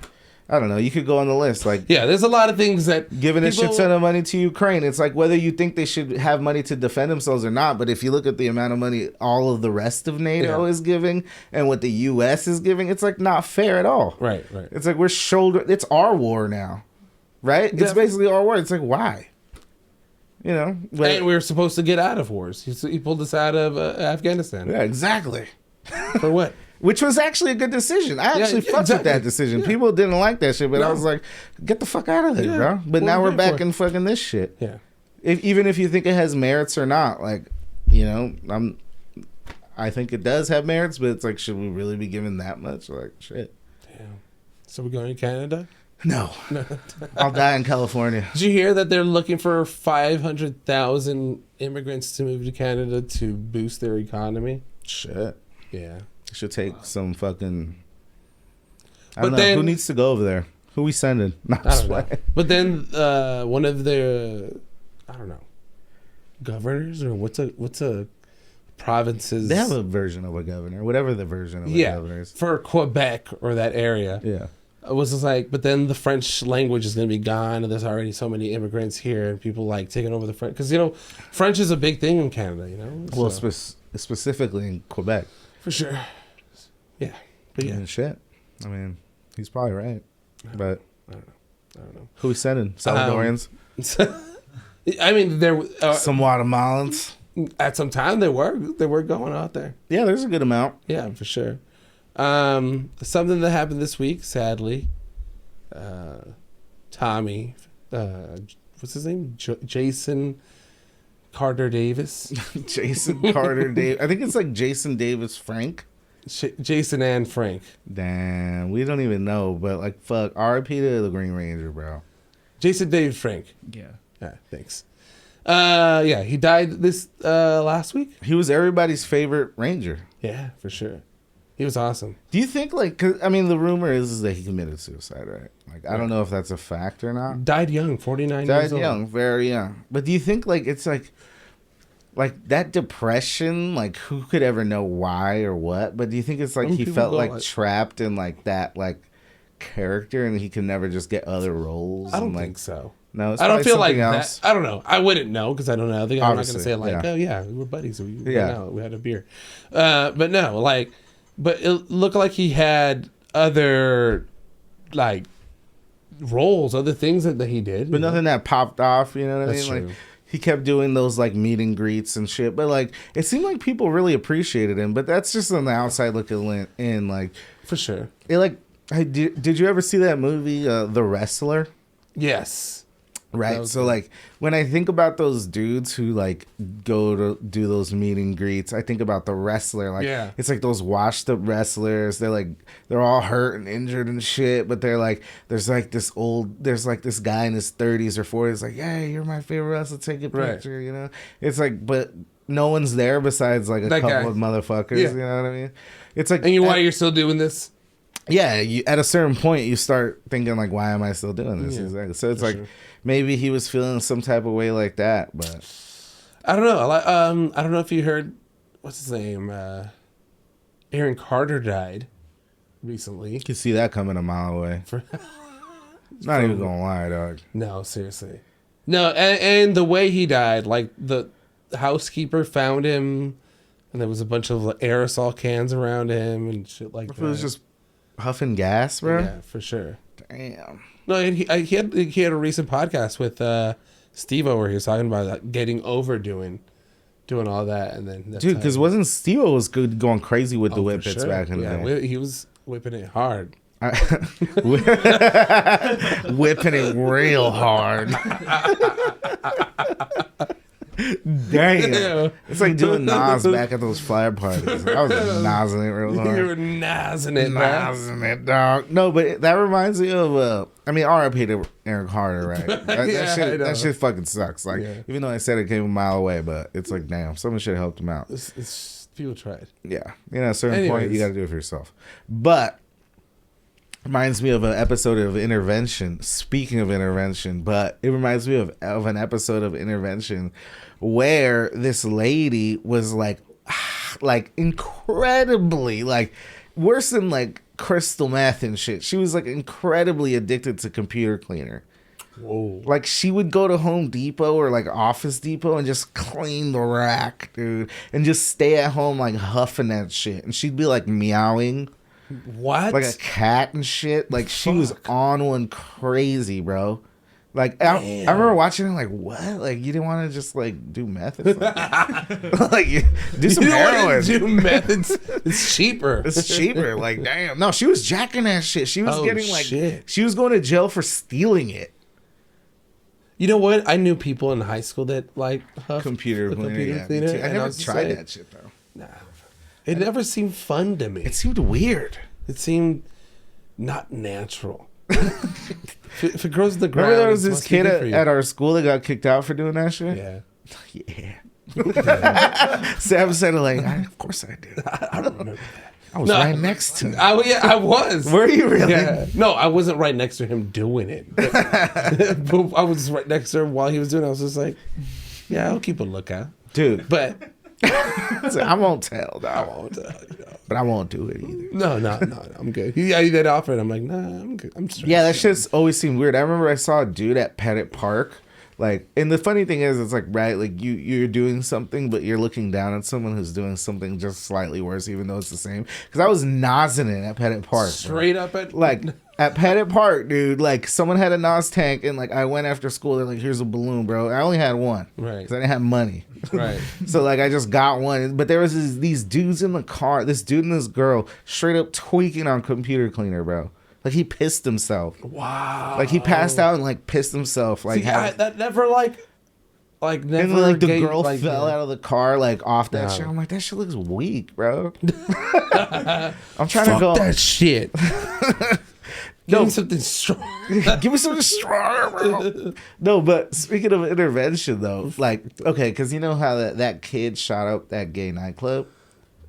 I don't know, you could go on the list, like, Yeah, there's a lot of things that giving a people- shit ton of money to Ukraine. It's like whether you think they should have money to defend themselves or not. But if you look at the amount of money all of the rest of NATO Yeah. is giving and what the U.S. is giving, it's like not fair at all. Right. It's like it's our war now, right? It's basically our war. It's like, why? You know? But, And we were supposed to get out of wars. He pulled us out of Afghanistan. yeah, exactly. For what? Which was actually a good decision. I actually fucked with exactly. that decision. Yeah. People didn't like that shit, but I No. was like, get the fuck out of there, Yeah. bro. But What now are we're we back for? in fucking this shit. Yeah. Even if you think it has merits or not, like, you know, I think it does have merits, but it's like, should we really be giving that much? Like, shit. Damn. So we're going to Canada? No. I'll die in California. Did you hear that they're looking for 500,000 immigrants to move to Canada to boost their economy? Shit. Yeah. Should take some fucking. I But don't know. then- Who needs to go over there? Who we sending? No, I'm I just don't know. playing. But then one of the, I don't know, governors or what's a province's. They have a version of a governor, whatever the version of a governor is. for Quebec or that area. Yeah. It was just like, but then the French language is going to be gone, and there's already so many immigrants here, and people like taking over the French because French is a big thing in Canada. Well, So, specifically in Quebec. for sure. Yeah, but yeah, And shit. I mean, he's probably right. But I don't know. who we sending? Salvadorians? I mean, there Some Guatemalans? at some time they were going out there. Yeah, there's a good amount. Yeah, for sure. Something that happened this week, sadly. Tommy, what's his name? Jason Carter Davis. Jason Carter Davis. I think it's like Jason Davis Frank. Jason and Frank. Damn, we don't even know. But like, fuck, R.I.P. to the Green Ranger, bro. Jason David Frank. Yeah. Yeah, thanks. Yeah, he died this last week. He was everybody's favorite Ranger. Yeah, for sure. He was awesome. Do you think, like, 'cause, I mean, the rumor is that he committed suicide, right? Like, I don't know if that's a fact or not. Died young, 49 Died years old. young, very young. But do you think, like, it's like that depression, like, who could ever know why or what? But do you think it's like Some he people felt go like like- trapped in like that like character and he can never just get other roles? I don't and, like, think so. No, it's I don't probably feel like something else. that. I don't know. I wouldn't know because I don't know. I'm not going to Obviously, say like, yeah. oh yeah, we were buddies. We went Yeah. out, we had a beer. But no, like, but it looked like he had other like roles, other things that he did. But nothing that popped off, you know what That's I mean? true. Like he kept doing those like meet and greets and shit. But like it seemed like people really appreciated him. But that's just on the outside looking in. Like For sure. it like did you ever see that movie The Wrestler? Yes. Right. That was So good. like when I think about those dudes who like go to do those meet and greets, I think about The Wrestler. Like Yeah. it's like those washed up wrestlers. They're all hurt and injured and shit, but they're like there's this guy in his 30s or 40s like, "Yeah, you're my favorite wrestler, take a Right. picture," you know? It's like but no one's there besides like a That couple guy. of motherfuckers, Yeah. you know what I mean? It's like And why you're still doing this? yeah, at a certain point you start thinking like, why am I still doing this? Yeah, Exactly. So it's for like sure. maybe he was feeling some type of way like that, but I don't know. I don't know if you heard what's his name. Aaron Carter died recently. you can see that coming a mile away. For Not even gonna lie, dog. No, seriously. No, and the way he died, like the housekeeper found him, and there was a bunch of like, aerosol cans around him and shit like If that. it was just huffing gas, bro. Yeah, for sure. Damn. Damn. No, and he had a recent podcast with Steve-O where he was talking about like, getting over doing all that, and then that's Dude, how because it wasn't Steve was good going crazy with the for whippets sure. back in the day? He was whipping it hard. Whipping it real hard. Damn. It's like doing Nas back at those fire parties. I was nozzing it real hard. You were nazzing it, Nozzing it, dog. No, but that reminds me of, I mean, RIP to Eric Carter, right? Yeah, I know. That shit fucking sucks. Like, Yeah. even though I said it came a mile away, but it's like, damn, someone should have helped him out. People tried. Yeah. You know, at a certain point, Anyways. you got to do it for yourself. But reminds me of an episode of Intervention. Speaking of Intervention, but it reminds me of an episode of Intervention where this lady was like incredibly, like, worse than like crystal meth and shit. She was like incredibly addicted to computer cleaner. Whoa. Like, she would go to Home Depot or like Office Depot and just clean the rack, dude, and just stay at home like huffing that shit. And she'd be like meowing What? like a cat and shit. Like, she was on one crazy, bro. Like, I remember watching it like, what? Like, you didn't want to just like do meth or something? Like, do some you don't heroin. want to do methods. It's cheaper. It's cheaper. Like, damn. No, she was jacking that shit. She was getting like, shit. she was going to jail for stealing it. You know what? I knew people in high school that like huffed Computer the cleaner. computer Yeah, cleaner. me too. I and never was just tried like, that shit though. Nah, it never seemed fun to me. It seemed weird. It seemed not natural. if it grows to the ground, Remember there was it this must be kid good for you. at our school that got kicked out for doing that shit? Yeah. Yeah. Sam said it like, of course I do. I don't remember that. I was right next to him. I was. Were you really? Yeah. No, I wasn't right next to him doing it. But, but I was right next to him while he was doing it. I was just like, yeah, I'll keep a lookout. Dude, But so I won't tell, I dog. won't But I won't do it either. No, I'm good. Yeah, he did offer it. I'm like, nah, I'm good. I'm straight. Yeah, that shit's always seemed weird. I remember I saw a dude at Pettit Park. Like, and the funny thing is, it's like, right, like you're doing something, but you're looking down at someone who's doing something just slightly worse, even though it's the same. Because I was nozzing it at Pettit Park. Straight up at Like, at Pettit Park, dude, like, someone had a Nos tank, and, like, I went after school, they're like, here's a balloon, bro. I only had one. Right. Because I didn't have money. Right. So, like, I just got one. But there was these dudes in the car, this dude and this girl, straight up tweaking on computer cleaner, bro. Like, he pissed himself. Wow. Like, he passed out and, like, pissed himself. Like, See, that never like never. and then, like, the gave, girl like, fell out of the car, like, off that No. shit. I'm like, that shit looks weak, bro. I'm trying to Fuck go. that shit. Give No. me something strong. Give me something stronger, bro. No, but speaking of intervention, though, like, okay, because you know how that kid shot up that gay nightclub,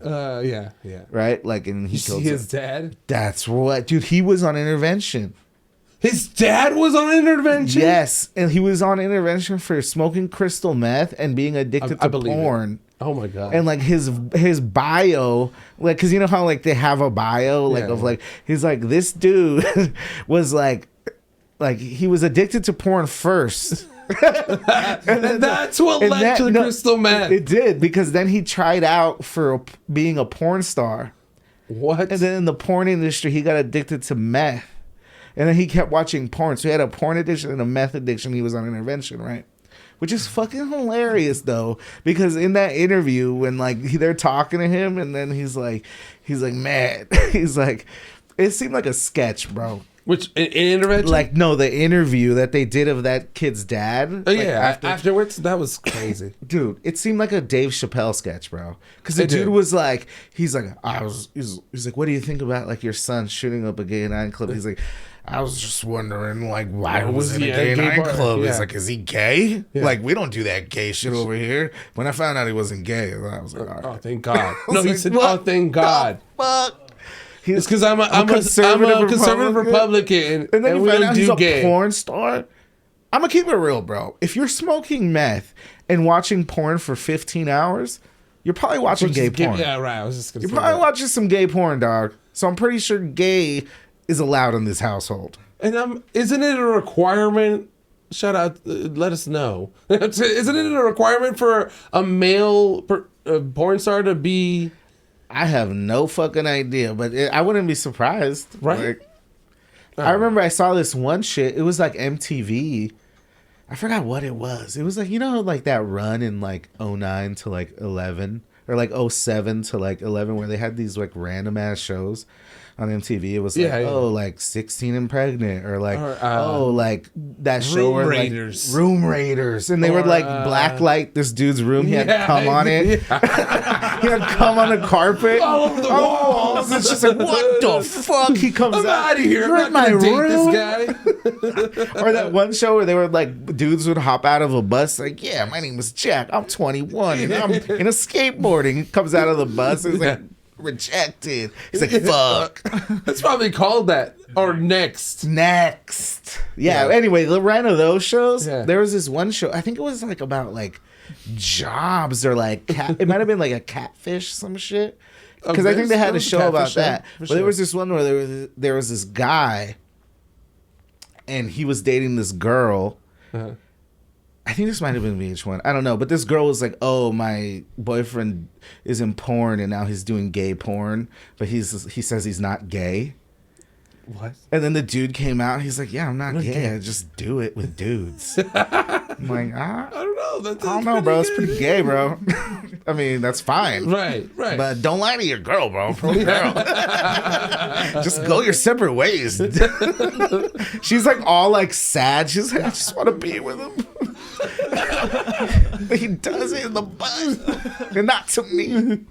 Yeah. right? Like, and he You see killed his him. dad? That's what, dude. He was on intervention. His dad was on intervention? Yes, and he was on intervention for smoking crystal meth and being addicted I to believe it. porn. Oh my god. And like his bio, like, cause you know how like they have a bio, like Yeah. of like he's like, this dude was like he was addicted to porn first. and that's what and led that- to the no, crystal meth. It did, because then he tried out for being a porn star, What? and then in the porn industry he got addicted to meth, and then he kept watching porn. So he had a porn addiction and a meth addiction. He was on intervention, right? Which is fucking hilarious though, because in that interview when like they're talking to him, and then he's like, man, he's like, it seemed like a sketch, bro. Which in intervention? Like, no, the interview that they did of that kid's dad. Oh like, yeah. Afterwards, that was crazy. Dude, it seemed like a Dave Chappelle sketch, bro. Because the It dude did. was like, he's like, he's like, what do you think about like your son shooting up a gay nightclub? He's like, I was just wondering, like, why was it a gay gay bar? nightclub? Yeah. He's like, is he gay? Yeah. Like, we don't do that gay shit over here. When I found out he wasn't gay, I was like, all Oh, right. thank God. I was No, he like, said, what "Oh, thank God." the fuck? It's because I'm a conservative Republican, And then you we find don't out he's do a gay. porn star. I'm gonna keep it real, bro. If you're smoking meth and watching porn for 15 hours, you're probably watching Which gay is gay- porn. Yeah, right. I was just gonna You're say probably that. watching some gay porn, dog. So I'm pretty sure gay is allowed in this household. And isn't it a requirement? Shout out, let us know. Isn't it a requirement for a male porn star to be I have no fucking idea, but I wouldn't be surprised. Right? I remember I saw this one shit. It was like MTV. I forgot what it was. It was like, like that run in like '09 to like 11 or like '07 to like 11 where they had these like random ass shows on MTV. It was like, like 16 and Pregnant or like, like that show where Raiders. like Room Raiders. And they would like blacklight this dude's room. He had cum on it. He had cum on the carpet. All over the walls. It's just like, what the fuck? He comes out of here. You're I'm in not my gonna date room. this guy. Or that one show where they were like, dudes would hop out of a bus, like, yeah, my name is Jack. I'm 21 and I'm in a skateboarding. He comes out of the bus and he's like, rejected. He's like, fuck. It's probably called that. Or Next. Yeah. Anyway, the run of those shows, Yeah. there was this one show, I think it was like about like jobs or like cat. It might have been like a catfish, some shit. Because I think they had a show about that. But there was this one where there was this guy and he was dating this girl. Uh-huh. I think this might have been VH1. I don't know. But this girl was like, oh, my boyfriend is in porn and now he's doing gay porn. But he says he's not gay. What? And then the dude came out and he's like, yeah, I'm not gay. I just do it with dudes. I'm like, I don't know. I don't know, bro. It's pretty gay, bro. I mean, that's fine. Right. But don't lie to your girl, bro. Poor girl. Just go your separate ways. She's like all like sad. She's like, I just want to be with him. He does it in the butt. And not to me.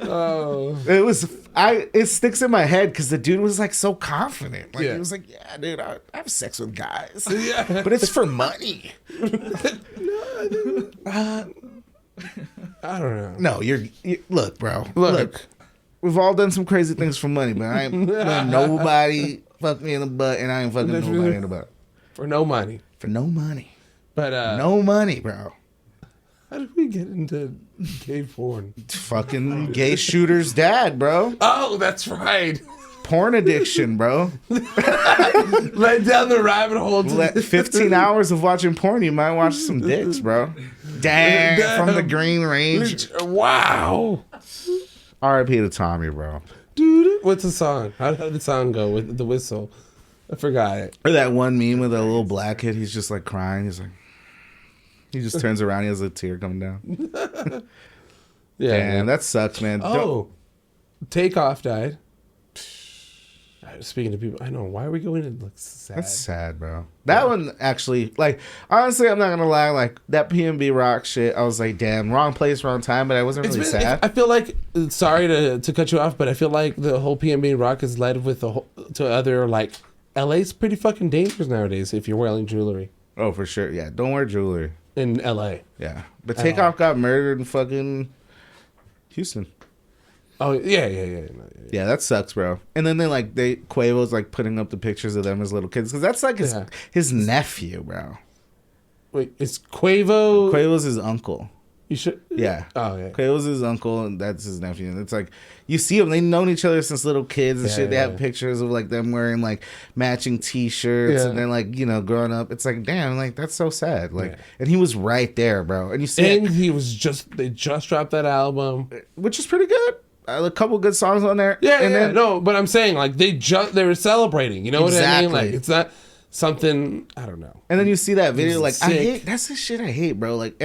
Oh. It sticks in my head because the dude was like so confident. Like Yeah. he was like, yeah, dude, I have sex with guys. Yeah. But it's for money. I don't know. No, look, bro. Look. We've all done some crazy things for money, but I ain't letting nobody fuck me in the butt, and I ain't fucking nobody in the butt. For no money. For no money. But No money, bro. how did we get into gay porn? Fucking gay shooter's dad, bro. Oh, that's right. Porn addiction, bro. Led down the rabbit hole. 15 hours of watching porn, you might watch some dicks, bro. Dang, from the Green Range. Wow. R.I.P. to Tommy, bro. Dude, what's the song? How did the song go with the whistle? I forgot it. Or that one meme with a little black kid, he's just like crying. He's like, he just turns around, he has a tear coming down. Yeah. Damn, that sucks, man. Oh, Takeoff died. Speaking of people, I know. Why are we going into like sad? That's sad, bro. That one actually, like, honestly, I'm not gonna lie. Like that PNB Rock shit, I was like, damn, wrong place, wrong time. But I wasn't really sad. I feel like, sorry to cut you off, but I feel like the whole PNB Rock is led with to other like, LA's pretty fucking dangerous nowadays if you're wearing jewelry Oh, for sure. Yeah, don't wear jewelry. in LA. Yeah, but Takeoff got murdered in fucking Houston. Oh yeah. Yeah, that sucks, bro. And then Quavo's like putting up the pictures of them as little kids because that's like his nephew, bro. Wait, is Quavo? Quavo's his uncle. You should. Yeah. Oh yeah. Quavo's his uncle, and that's his nephew. And it's like, you see them, they've known each other since little kids and shit. They have pictures of like them wearing like matching t-shirts and then like, growing up. It's like, damn, like that's so sad. Like, and he was right there, bro. And you see And they just dropped that album. which is pretty good. A couple good songs on there. No, but I'm saying like they were celebrating. You know what I mean? Like it's not something, I don't know. And then you see that video, like, sick. I hate, that's the shit I hate, bro. Like,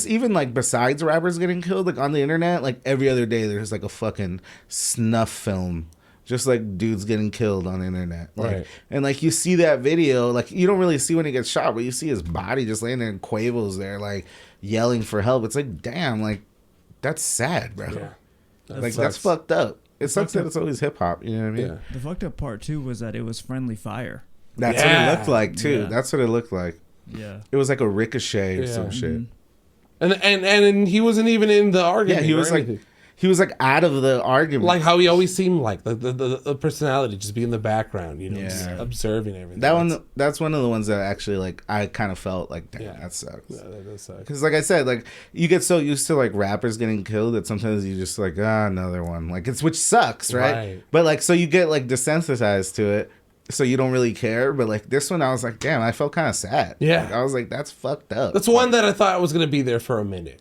even like besides rappers getting killed, like on the internet, like every other day there's like a fucking snuff film. Just like dudes getting killed on the internet. Like, right. And like you see that video, like you don't really see when he gets shot, but you see his body just laying there and Quavo's there, like yelling for help. It's like, damn, like that's sad, bro. Yeah. Like that's fucked up. It sucks that it's always hip hop. You know what I mean? Yeah. The fucked up part too was that it was friendly fire. That's what it looked like too. Yeah. That's what it looked like. Yeah. It was like a ricochet or some shit. And he wasn't even in the argument. Yeah, he was like out of the argument. like how he always seemed like the personality, just be in the background, just Yeah. observing everything. That's one of the ones that actually like I kind of felt like, damn, that sucks. Yeah, that does suck. Because like I said, like you get so used to like rappers getting killed that sometimes you just like another one, like which sucks, right? But like so you get like desensitized to it, so you don't really care. But like this one, I was like, damn, I felt kind of sad. Yeah. Like, I was like, that's fucked up. That's one that I thought was gonna be there for a minute.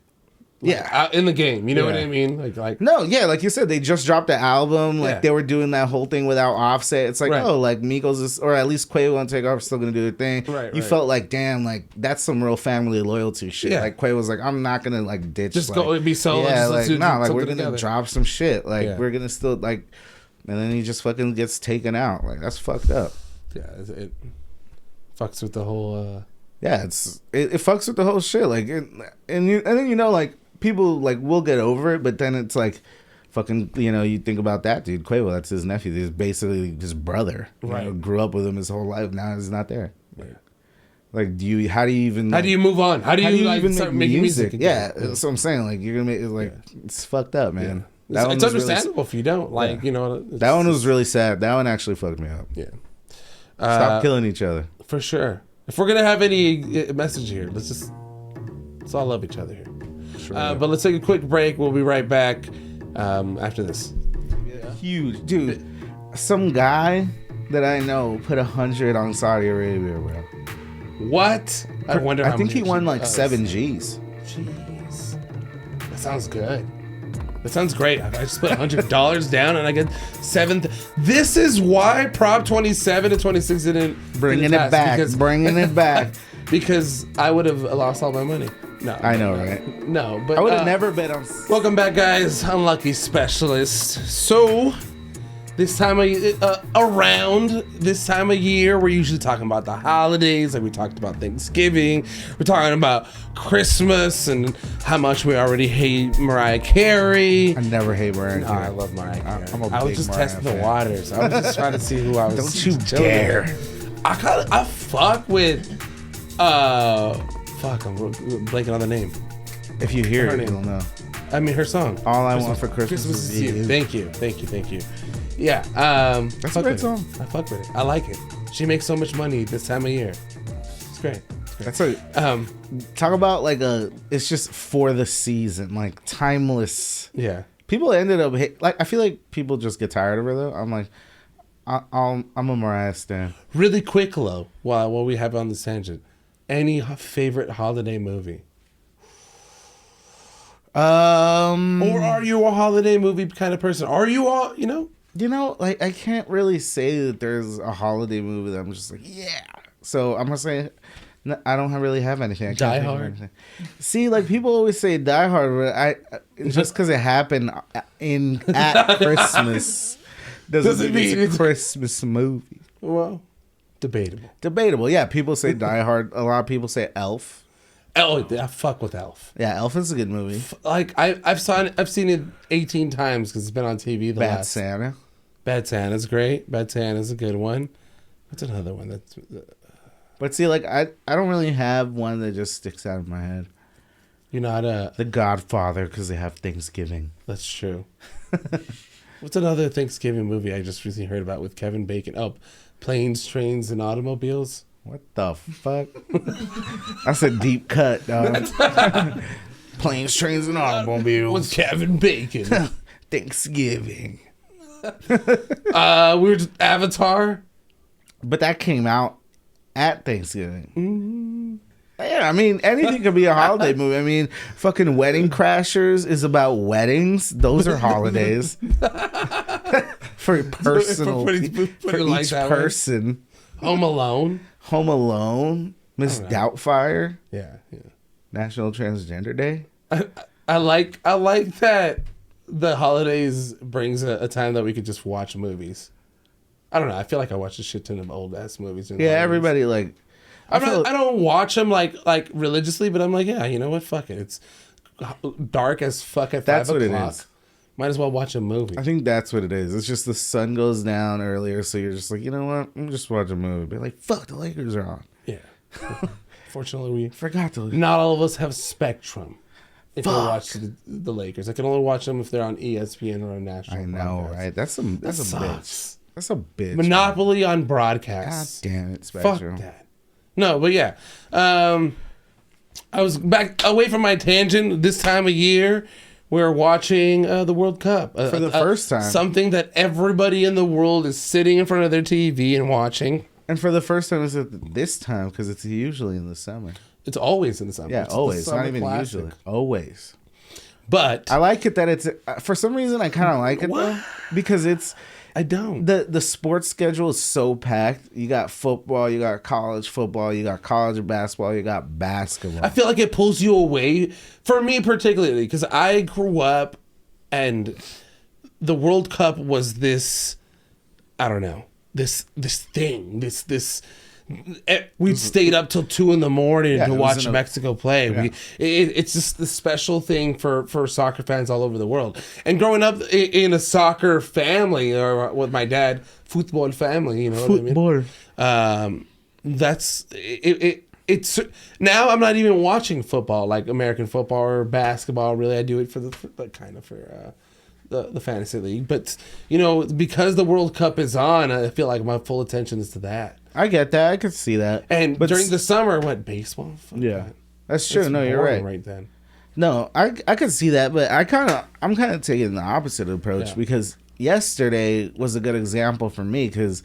Yeah. out in the game. You know what Yeah. I mean? Like No, yeah, like you said, they just dropped the album. Like Yeah. they were doing that whole thing without Offset. It's like, Right. oh, like Migos is, or at least Quavo and Takeoff are still gonna do their thing. Right, You right. felt like, damn, like that's some real family loyalty shit. Yeah. Like Quavo was like, I'm not gonna like ditch. Just like, go and be solo, Yeah, just like let's do nah, like we're something gonna together. drop some shit. Like Yeah. we're gonna still like, and then he just fucking gets taken out. Like that's fucked up. yeah, it fucks with the whole. Yeah, it fucks with the whole shit. Like, and then like people like will get over it, but then it's like, fucking, you think about that dude, Quavo. That's his nephew. He's basically his brother. Right. Grew up with him his whole life. Now he's not there. Yeah. Like, how do you even? How do you move on? How do you like even start make making music? Yeah, again? that's what I'm saying. Like, you're gonna make it like it's fucked up, man. It's one was really- understandable if you don't like. that one was really sad. That one actually fucked me up. Yeah. Stop killing each other. For sure. If we're gonna have any message here, let's all love each other here. Sure. But let's take a quick break. We'll be right back after this. Huge, dude. Some guy that I know put 100 on Saudi Arabia, bro. What? I wonder. I how think many he won like does. 7 G's. Jeez, that sounds good. That sounds great. I just put $100 down and I get 7. This is why Prop 27 and 26 didn't Bringing it pass, back. Bringing it back. because I would have lost all my money. No, I know, right? No, but I would have never bet on. Welcome back, guys. Unlucky Specialist. So, this time of around this time of year, we're usually talking about the holidays. Like we talked about Thanksgiving. We're talking about Christmas and how much we already hate Mariah Carey. I never hate Mariah No, Carey. I love Mariah Carey. I'm a I was big just Mariah testing the fan. waters. I was just trying to see who I was. Don't you chilling dare. with. I fuck with. Fuck, I'm blanking on the name. If you hear Her it, name. you'll know. I mean, her song. All I Want for Christmas is is you. You. Thank you. Yeah, That's fuck a great with it. song. I fuck with it. I like it. She makes so much money this time of year. It's great. That's a talk about like it's just for the season, like timeless. Yeah. People ended up I feel like people just get tired of her though. I'm like, I'm a Mariah stan. Really quick, Lo, while we have on this tangent, any favorite holiday movie? Or are you a holiday movie kind of person? Are you all, Like I can't really say that there's a holiday movie that I'm just like, yeah. So I'm gonna say, I don't really have anything. I can't Die think of Hard? anything. See, like people always say Die Hard, but I just because it happened at Christmas doesn't mean it's a Christmas movie. Well, debatable. Debatable, yeah. People say Die Hard. A lot of people say Elf. Oh, I fuck with Elf. Yeah, Elf is a good movie. Like I've seen it 18 times because it's been on TV. Bad Santa. Bad Santa's great. Bad Santa's a good one. What's another one that's? But see, like I don't really have one that just sticks out in my head. You're not a. The Godfather, because they have Thanksgiving. That's true. What's another Thanksgiving movie I just recently heard about with Kevin Bacon? Oh, Planes, Trains, and Automobiles. What the fuck? That's a deep cut, dog. Planes, Trains, and Automobiles. With Kevin Bacon. Thanksgiving. We're just Avatar. But that came out at Thanksgiving. Yeah, I mean, anything could be a holiday movie. I mean, fucking Wedding Crashers is about weddings. Those are holidays. For personal, Put it for like each that way. person. Home Alone. Home Alone, Miss Doubtfire, Yeah. National Transgender Day. I like that the holidays brings a time that we could just watch movies. I don't know. I feel like I watch a shit ton of old ass movies. Yeah, everybody like. I don't watch them like religiously, but I'm like, yeah, you know what? Fuck it. It's dark as fuck at 5 That's what o'clock. it is. Might as well watch a movie. I think that's what it is. It's just the sun goes down earlier, so you're just like, you know what? I'm just watching a movie. Be like, fuck, the Lakers are on. Yeah. Fortunately, we Forgot to. not all of us have Spectrum. If we Fuck. watch the Lakers, I can only watch them if they're on ESPN or on national. I know, broadcast. right? That's a bitch. Sucks. That's a bitch. Monopoly on God broadcast. damn it, Fuck Spectrum. that. No, but yeah. I was back away from my tangent. This time of year, we're watching the World Cup. For the first time. Something that everybody in the world is sitting in front of their TV and watching. And for the first time, it's at this time because it's usually in the summer. It's always in the summer. Yeah, It's always. the summer Not even classic. usually. Always. But I like it that it's for some reason I kind of like it though, because it's I don't. the sports schedule is so packed. You got football, you got college football, you got college basketball, you got basketball. I feel like it pulls you away, for me particularly, because I grew up and the World Cup was this, I don't know, this thing, we stayed up till 2 a.m. to watch Mexico play. Yeah. It's just the special thing for soccer fans all over the world. And growing up in a soccer family, or with my dad, football family, you know what I mean? It's now I'm not even watching football, like American football or basketball. Really, I do it for the fantasy league. But because the World Cup is on, I feel like my full attention is to that. I get that. I could see that. And but during the summer, what, baseball? Fuck yeah, that. that's true. No, you're right. Right then. No, I could see that, but I'm kind of taking the opposite approach because yesterday was a good example for me because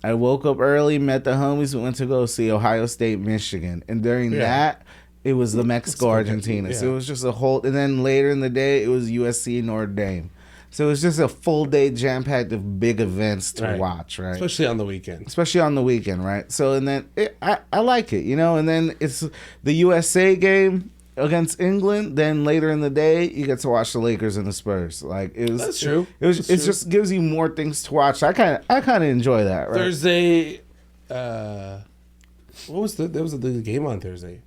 I woke up early, met the homies, we went to go see Ohio State, Michigan, and during that it was the Mexico Argentina. So it was just a whole, and then later in the day it was USC Notre Dame. So it was just a full day jam packed of big events to watch, right? Especially on the weekend. Right? So and then I like it, and then it's the USA game against England. Then later in the day, you get to watch the Lakers and the Spurs. Like that's true. It just gives you more things to watch. I kind of enjoy that. Right? Thursday, there was the game on Thursday.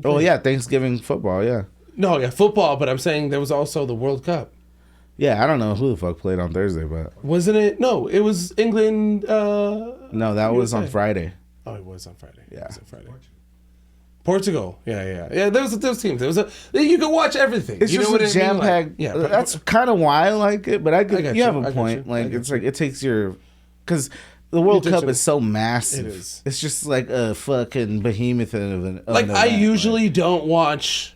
Oh yeah, Thanksgiving football. Yeah. No, yeah, football. But I'm saying there was also the World Cup. Yeah, I don't know who the fuck played on Thursday, but wasn't it? No, it was England. No, that was on Friday. Oh, it was on Friday. Yeah, it was on Friday. Portugal. Yeah. There was teams. You could watch everything. It's just a jam packed. Yeah, that's kind of why I like it. But you have a point. Like it's like it takes because the World Cup is so massive. It is. It's just like a fucking behemoth of an. Like I usually don't watch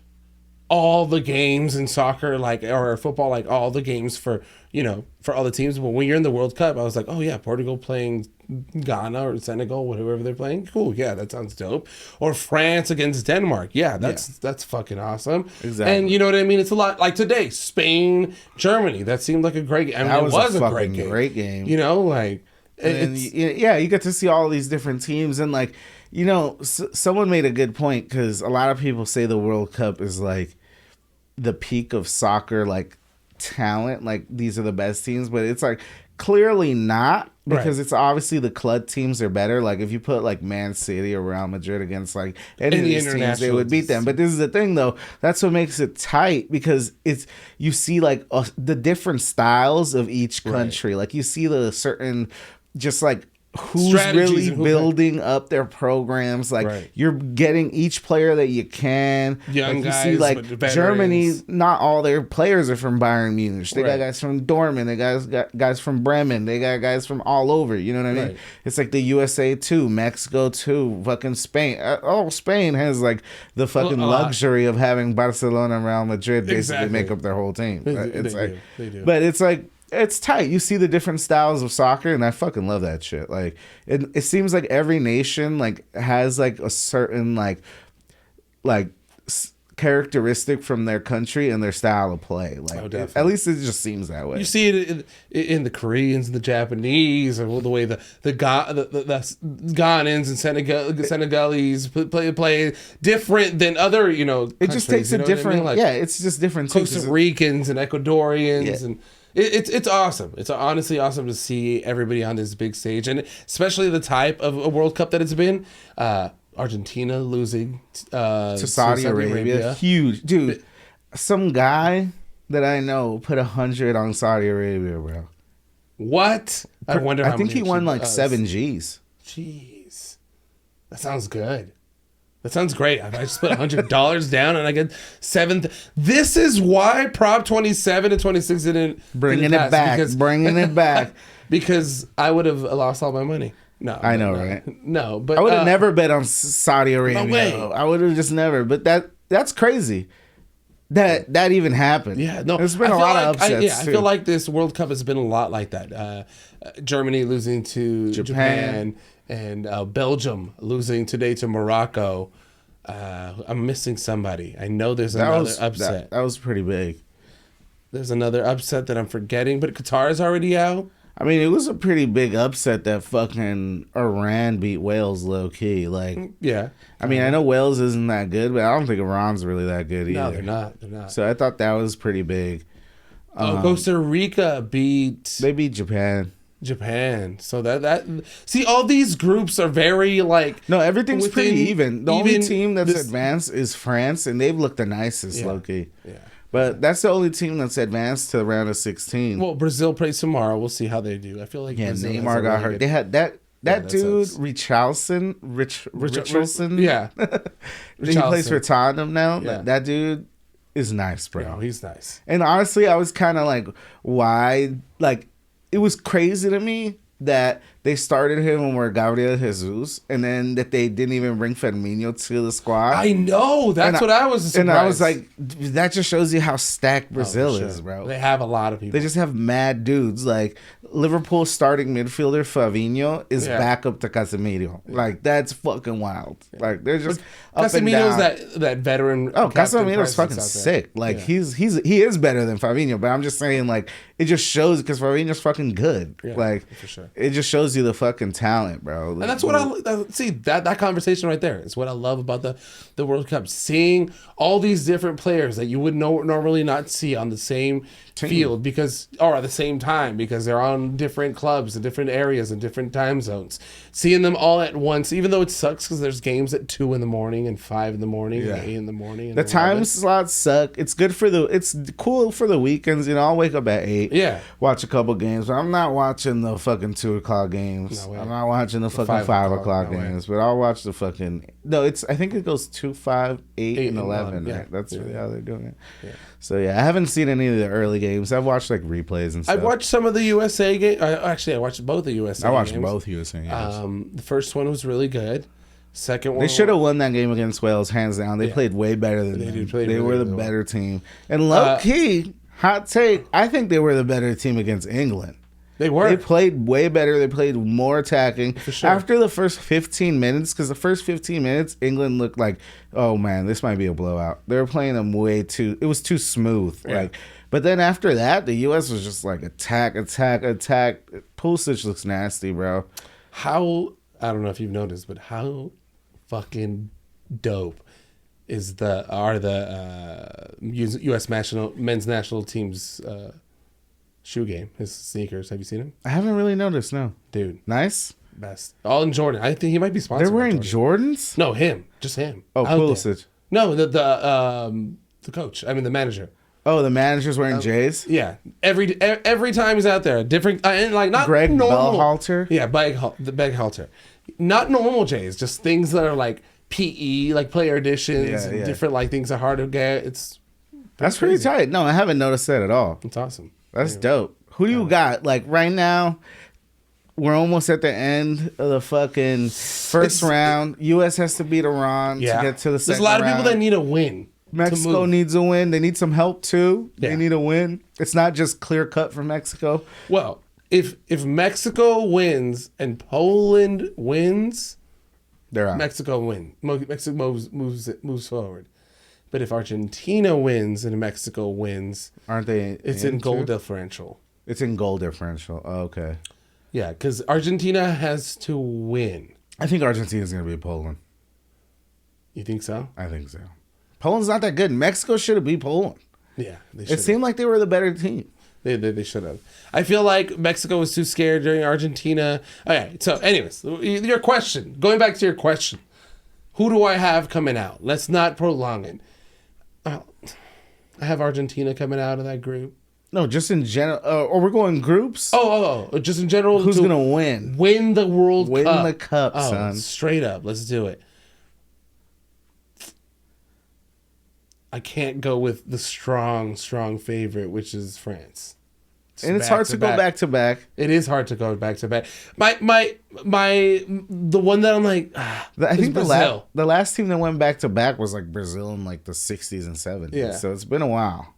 all the games in soccer, or football, like all the games for all the teams. But when you're in the World Cup, I was like, oh yeah, Portugal playing Ghana or Senegal, whatever they're playing. Cool, yeah, that sounds dope. Or France against Denmark. Yeah, that's fucking awesome. Exactly. And you know what I mean? It's a lot like today, Spain, Germany. That seemed like a great game. I mean, it was a great game. You get to see all these different teams and someone made a good point because a lot of people say the World Cup is like the peak of soccer, like talent, like these are the best teams, but it's like clearly not because it's obviously the club teams are better. Like if you put like Man City or Real Madrid against like any of these teams, they would beat them. But this is the thing though, that's what makes it tight because you see like the different styles of each country. Like you see the certain just like who's really building up their programs. Like you're getting each player that you can. Young guys, you see like Germany, not all their players are from Bayern Munich. They got guys from Dortmund. They got guys from Bremen. They got guys from all over. You know what I mean? It's like the USA too, Mexico too, fucking Spain. Spain has like the fucking luxury of having Barcelona and Real Madrid basically make up their whole team. They do. But it's like, it's tight. You see the different styles of soccer, and I fucking love that shit. Like, it seems like every nation like has like a certain characteristic from their country and their style of play. Like, at least it just seems that way. You see it in the Koreans and the Japanese, or the way the Ghanans and Senegalese play different than other It just takes a different. It's just different. Costa Ricans and Ecuadorians and. It's awesome. It's honestly awesome to see everybody on this big stage, and especially the type of a World Cup that it's been. Argentina losing to Saudi Arabia. Huge, dude. Some guy that I know put 100 on Saudi Arabia, bro. What? I wonder. I think he won like 7 G's. Jeez, that sounds good. That sounds great. I just put $100 down and I get 7. This is why Prop 27 and 26 didn't bringing it back. Because I would have lost all my money. No, I know, right? No, but I would have never bet on Saudi Arabia. No way. I would have just never. But that's crazy. That even happened. Yeah, no. There's been a lot of upsets. I feel like this World Cup has been a lot like that. Germany losing to Japan. And Belgium losing today to Morocco. I'm missing somebody. I know there's another upset. That was pretty big. There's another upset that I'm forgetting, but Qatar is already out. I mean, it was a pretty big upset that fucking Iran beat Wales low key. Like, Yeah. I mean, I know Wales isn't that good, but I don't think Iran's really that good either. No, they're not. They're not. So I thought that was pretty big. Costa Rica beat They beat Japan. Japan. So that see, all these groups are very like No, everything's pretty within even. The only even team that's this- advanced is France, and they've looked the nicest, Yeah. low key. Yeah. But that's the only team that's advanced to the round of 16. Well, Brazil plays tomorrow. We'll see how they do. I feel like Yeah, Brazil has Neymar a got really hurt. good- They had that that dude, sucks. Richarlison. Yeah. He plays for Tottenham now. Yeah. That dude is nice, bro. No, he's nice. And honestly, I was kind of like, why? Like, it was crazy to me that they started him when we're Gabriel Jesus, and then that they didn't even bring Firmino to the squad. I know. That's what I was surprised. And I was like, that just shows you how stacked Brazil Sure. is, bro. They have a lot of people. They just have mad dudes. Like, Liverpool starting midfielder Fabinho is back up to Casemiro. Like, that's fucking wild. Like, they're just up and Casemiro's down. that veteran. Oh, captain Casemiro's presence fucking out there. sick. Like, Yeah. he is better than Fabinho, but I'm just saying, like, it just shows because Fabinho's fucking good. Yeah, like, for sure. it just shows you the fucking talent, bro. And that's what I see. That conversation right there is what I love about the World Cup. Seeing all these different players that you would normally not see on the same field or at the same time because they're on different clubs and different areas and different time zones. Seeing them all at once, even though it sucks because there's games at 2 a.m. and 5 a.m. and 8 a.m. and the 11. time slots suck. It's good it's cool for the weekends. You know, I'll wake up at 8. Yeah. Watch a couple games, but I'm not watching the fucking 2 o'clock games. No way. I'm not watching the fucking 5 5 o'clock, o'clock no way. games, but I'll watch the fucking. No, I think it goes 2, 5, 8, and 11. Yeah. Right? That's Yeah. really how they're doing it. Yeah. So yeah, I haven't seen any of the early games. I've watched like replays and stuff. I watched some of the USA game. Actually, I watched both the USA. I watched games. both USA games. The first one was really good. Second one, They should have won that game against Wales, hands down. They played way better than them. did play They really, were the really well. better team. And low key, hot take, I think they were the better team against England. They were. They played way better. They played more attacking. sure. After the first 15 minutes, because the first 15 minutes, England looked like, oh man, this might be a blowout. They were playing them it was too smooth. Yeah. Like, but then after that, the U.S. was just like attack. Pulisic looks nasty, bro. How, I don't know if you've noticed, but how fucking dope is the U.S. men's national team's shoe game? His sneakers. Have you seen him, I haven't really noticed, no. dude? Nice. Best. All in Jordan. I think he might be sponsored. They're by wearing Jordan. Jordans? No, him. Just him. Oh, Out there. Pulisic. No, the coach. I mean the manager. Oh, the manager's wearing J's? Yeah. Every time he's out there, a different and like not Greg normal. Berhalter? Yeah, the bag halter. Not normal J's, just things that are like PE, like player editions, Yeah, and yeah. different like things that are hard to get. That's pretty crazy. tight. No, I haven't noticed that at all. It's awesome. That's dope. Who do you got? Like right now, we're almost at the end of the fucking first round. U.S. has to beat Iran to get to the second There's a lot of people round. that need a win. Mexico needs a win. They need some help too. Yeah. They need a win. It's not just clear cut for Mexico. Well, if Mexico wins and Poland wins, They're out. Mexico wins. Mexico moves forward. But if Argentina wins and Mexico wins, Aren't they? it's in goal too? differential. It's in goal differential. Oh, okay. Yeah, because Argentina has to win. I think Argentina's gonna be Poland. You think so? I think so. Poland's not that good. Mexico should have beat Poland. Yeah, they It should. seemed like they were the better team. They should have. I feel like Mexico was too scared during Argentina. Okay, so anyways, your question. Going back to your question, who do I have coming out? Let's not prolong it. I have Argentina coming out of that group. No, just in general. Or we're going groups. Oh, just in general. Who's gonna win? Win the World Win Cup. the cup, son. Straight up. Let's do it. I can't go with the strong favorite, which is France. And it's hard to go back to back. It is hard to go back to back. The one that I'm like, I think Brazil. the last team that went back to back was like Brazil in like the 60s and 70s. Yeah. So it's been a while.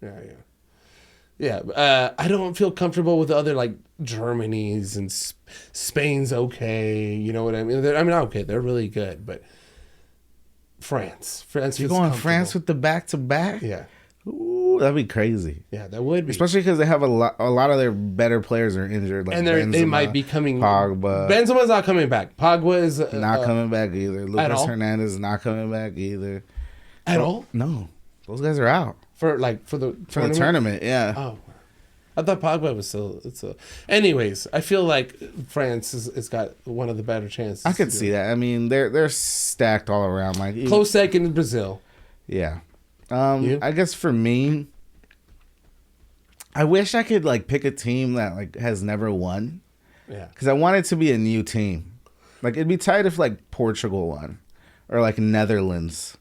Yeah. I don't feel comfortable with the other like Germany's and Spain's okay. You know what I mean? Okay, they're really good, but France. You're feels going comfortable. France with the back to back? Yeah. Ooh, Ooh, that'd be crazy. Yeah, that would be. Especially because they have a lot of their better players are injured. Like And Benzema, they might be coming. Pogba. Benzema's not coming back. Pogba is Not coming back either. Lucas all? Hernandez is not coming back either. at all No. Those guys are out. for The tournament, yeah. Oh, I thought Pogba was still. Anyways, I feel like France has got one of the better chances. I could see that. I mean, they're stacked all around. Like Close second in Brazil. Yeah. You? I guess for me, I wish I could like pick a team that like has never won. Yeah. Because I want it to be a new team. Like it'd be tight if like Portugal won, or like Netherlands,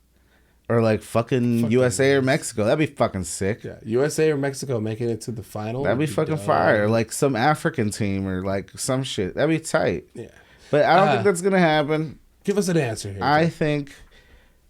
or like fucking USA or Mexico. That'd be fucking sick. Yeah, USA or Mexico making it to the final. That'd be fucking dope. fire. Like some African team or like some shit. That'd be tight. Yeah. But I don't think that's gonna happen. Give us an answer here. I think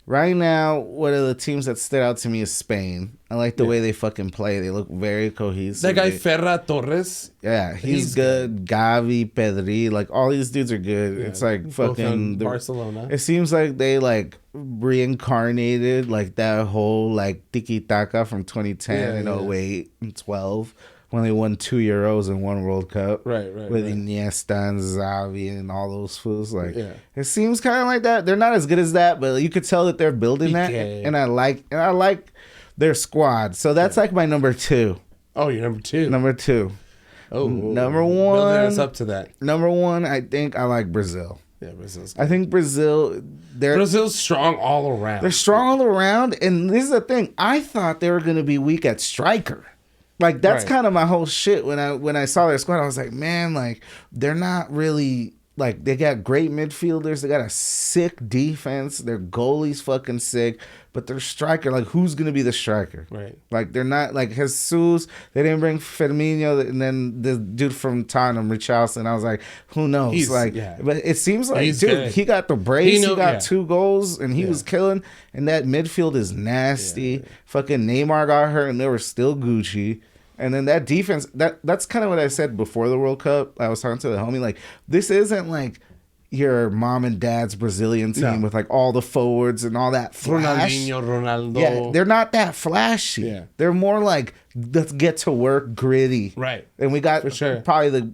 right now, one of the teams that stood out to me is Spain. I like the way they fucking play. They look very cohesive. That guy Ferran Torres. Yeah, he's good. Gavi, Pedri, like all these dudes are good. Yeah, it's like fucking Barcelona. It seems like they like reincarnated like that whole like tiki taka from 2010 and 08 and 12 when they won 2 Euros and 1 World Cup. Right. With Iniesta and Xavi and all those fools. Like Yeah. it seems kind of like that. They're not as good as that, but you could tell that they're building that. PK. And I like their squad. So that's like my number 2. Oh, you're number 2. Number 2. Oh, number building 1. us up to that. Number 1, I think I like Brazil. Yeah, Brazil's good. I think Brazil's strong all around. they're strong all around, and this is the thing. I thought they were going to be weak at striker. Like that's Right. kind of my whole shit when I saw their squad. I was like, man, like they're not really like they got great midfielders. They got a sick defense. Their goalie's fucking sick, but their striker, like who's gonna be the striker? Right. Like they're not like Jesus. They didn't bring Firmino, and then the dude from Tottenham, Richarlison. I was like, who knows? But it seems like He's dude, good. he got the brace. He got yeah. 2 goals, and he was killing. And that midfield is nasty. Fucking Neymar got hurt, and they were still Gucci. And then that defense, that's kind of what I said before the World Cup. I was talking to the homie, like, this isn't like your mom and dad's Brazilian team with like all the forwards and all that flash. Ronaldo. Yeah, they're not that flashy. Yeah. They're more like, let's get to work, gritty. Right. And we got For sure. probably the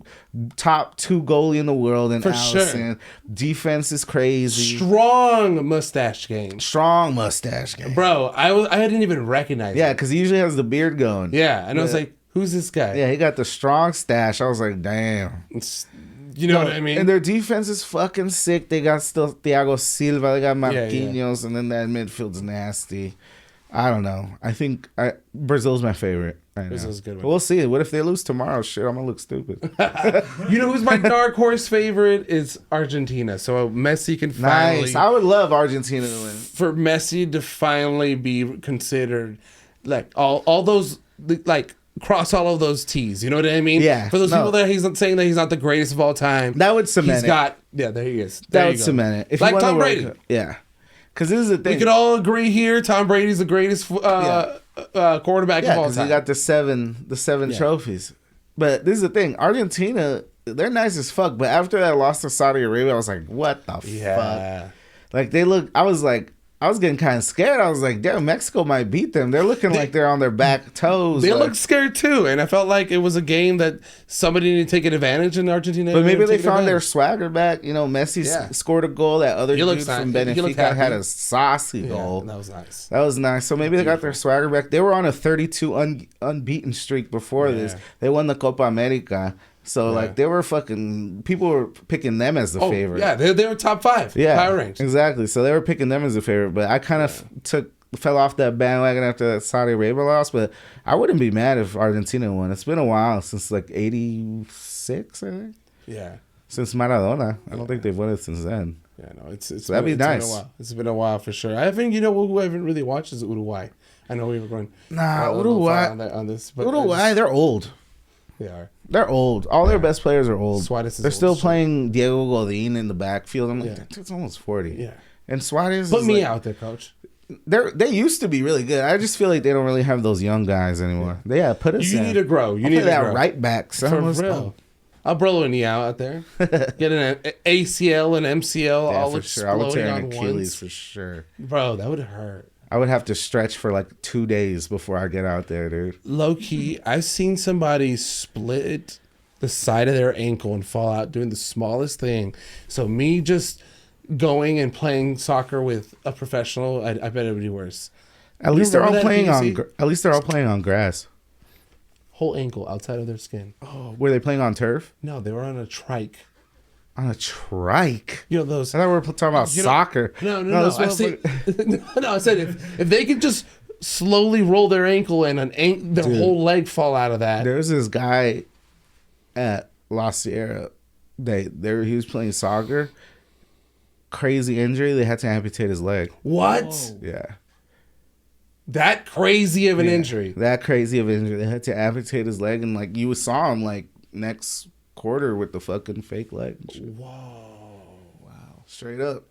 top 2 goalie in the world in For Allison. sure. Defense is crazy. Strong mustache game. Strong mustache game. Bro, I didn't even recognize Yeah, him. because he usually has the beard going. Yeah, and I was like, who's this guy? Yeah, he got the strong stash. I was like, damn. You know what I mean? And their defense is fucking sick. They got still Thiago Silva. They got Yeah, Marquinhos, and then that midfield's nasty. I don't know. I think Brazil's my favorite. Right Brazil's now. a good one. But we'll see. What if they lose tomorrow? Shit, I'm gonna look stupid. You know who's my dark horse favorite is Argentina. So Messi can finally Nice. I would love Argentina to win. for Messi to finally be considered like all those like cross all of those T's. You know what I mean? Yeah. For those No. people that he's not saying that he's not the greatest of all time. That would cement He's it. got there he is. That There would you go. cement it. If he Like won the Tom World Brady. Cup. Yeah. Because this is the thing. We could all agree here. Tom Brady's the greatest quarterback of all because he time. got the seven trophies. But this is the thing. Argentina, they're nice as fuck. But after that loss to Saudi Arabia, I was like, what the fuck? Like they look. I was getting kind of scared. I was like, damn, Mexico might beat them. They're looking like they're on their back toes. They like, looked scared too, and I felt like it was a game that somebody needed to take an advantage in Argentina. But maybe they Take found their advantage. swagger back. You know, Messi scored a goal. That other He dude looks from nice. He looked Benfica had happy. a saucy Yeah, goal. that was nice. That was nice. So maybe they got their swagger back. They were on a 32 unbeaten streak before this. They won the Copa America. So like they were people were picking them as the favorite. Yeah, they were top 5. Yeah, Power range. exactly. So they were picking them as a favorite. But I kind of fell off that bandwagon after that Saudi Arabia loss. But I wouldn't be mad if Argentina won. It's been a while since like '86, I think. Yeah. Since Maradona, I don't think they've won it since then. Yeah, no, it's So that'd be nice. Been a while. It's been a while for sure. I think who I haven't really watched is Uruguay. I know we were going Nah, a little far Uruguay. on this, but Uruguay, they're old. they are. They're old. All their best players are old. Suarez is They're old still as shit. playing Diego Godin in the backfield. I'm like, Yeah. that dude's almost 40. Yeah. And Suarez Put is me like, out there, coach. They used to be really good. I just feel like they don't really have those young guys anymore. Yeah, put us You in. need to grow. You I'll need play to that grow. right back. For Son. real. I'll bro a knee out there. Get an ACL and MCL Yeah, all for sure. I would exploding tear an on Achilles once. for sure. Bro, that would hurt. I would have to stretch for like 2 days before I get out there, dude. Low key, I've seen somebody split the side of their ankle and fall out doing the smallest thing. So me just going and playing soccer with a professional, I bet it would be worse. At least they're all remember that, playing on. PUC? At least they're all playing on grass. Whole ankle outside of their skin. Oh, were they playing on turf? No, they were on a trike. On a trike. You know those. I thought we were talking about soccer. No. this I said, motherfucker- no, I said if they could just slowly roll their ankle and their Dude. whole leg fall out of that. There's this guy at La Sierra. He was playing soccer. Crazy injury. They had to amputate his leg. What? Whoa. Yeah. That crazy of an Yeah. injury. That crazy of injury. They had to amputate his leg, and like you saw him like next quarter with the fucking fake leg. Wow. Straight up.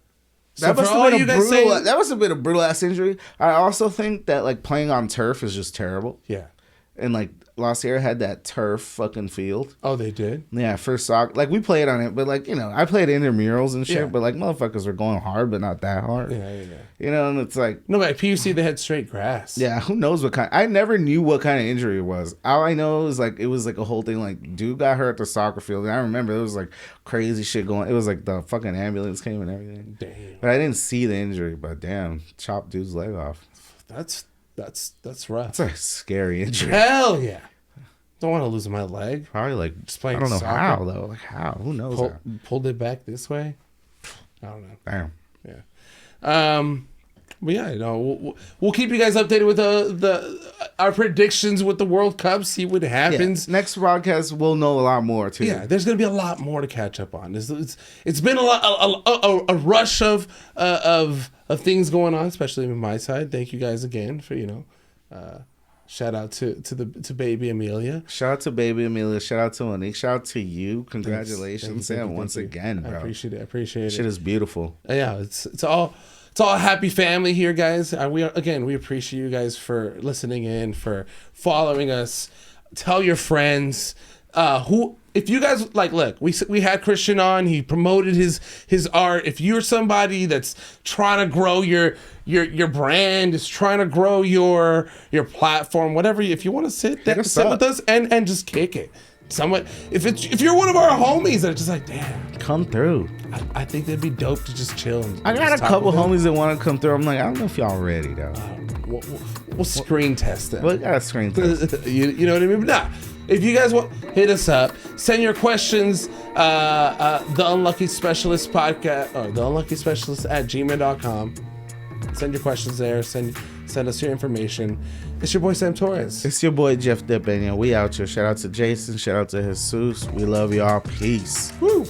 So That for must all have been you a guys brutal. saying- That must have been a brutal ass injury. I also think that like playing on turf is just terrible. Yeah. And like La Sierra had that turf fucking field. Oh, they did? Yeah, for soccer. Like we played on it, but like, you know, I played intramurals and shit, Yeah. but like motherfuckers were going hard, but not that hard. Yeah. You know, and it's like, No, but at PUC, they had straight grass. yeah, who knows what kind. I never knew what kind of injury it was. All I know is like it was like a whole thing. Like dude got hurt at the soccer field, and I remember it was like crazy shit going. It was like the fucking ambulance came and everything. Damn. But I didn't see the injury. But damn, chopped dude's leg off. That's rough. That's a scary injury. Hell yeah. Don't want to lose my leg. Probably like Just playing I don't know soccer. how though. Like how? Who knows? how? Pulled it back this way. I don't know. Damn. Yeah. But yeah, we'll keep you guys updated with our predictions with the World Cup. See what happens. Yeah. Next broadcast, we'll know a lot more too. Yeah, there's gonna be a lot more to catch up on. It's been a rush of things going on, especially on my side. Thank you guys again for shout out to baby Amelia. Shout out to baby Amelia. Shout out to Monique. Shout out to you. Congratulations, Thank you, Sam, once thank you. again, bro. I appreciate it. Shit is beautiful. Yeah, it's all a happy family here, guys. We appreciate you guys for listening in, for following us. Tell your friends. If you guys like, look, we had Christian on. He promoted his art. If you're somebody that's trying to grow your brand, is trying to grow your platform, whatever. If you want to sit with us and just kick it. If you're one of our homies that are just like, damn, Come through. I think that'd be dope to just chill. I got a couple homies that want to come through. I'm like, I don't know if y'all ready though. We'll screen test them. But we got a screen test. you know what I mean? But nah, if you guys want, hit us up. Send your questions. The Unlucky Specialist podcast or the Unlucky Specialist at gmail.com. Send your questions there. Send us your information. It's your boy Sam Torres. It's your boy Jefte, and we out here. Shout out to Jason. Shout out to Jesus. We love y'all. Peace. Woo.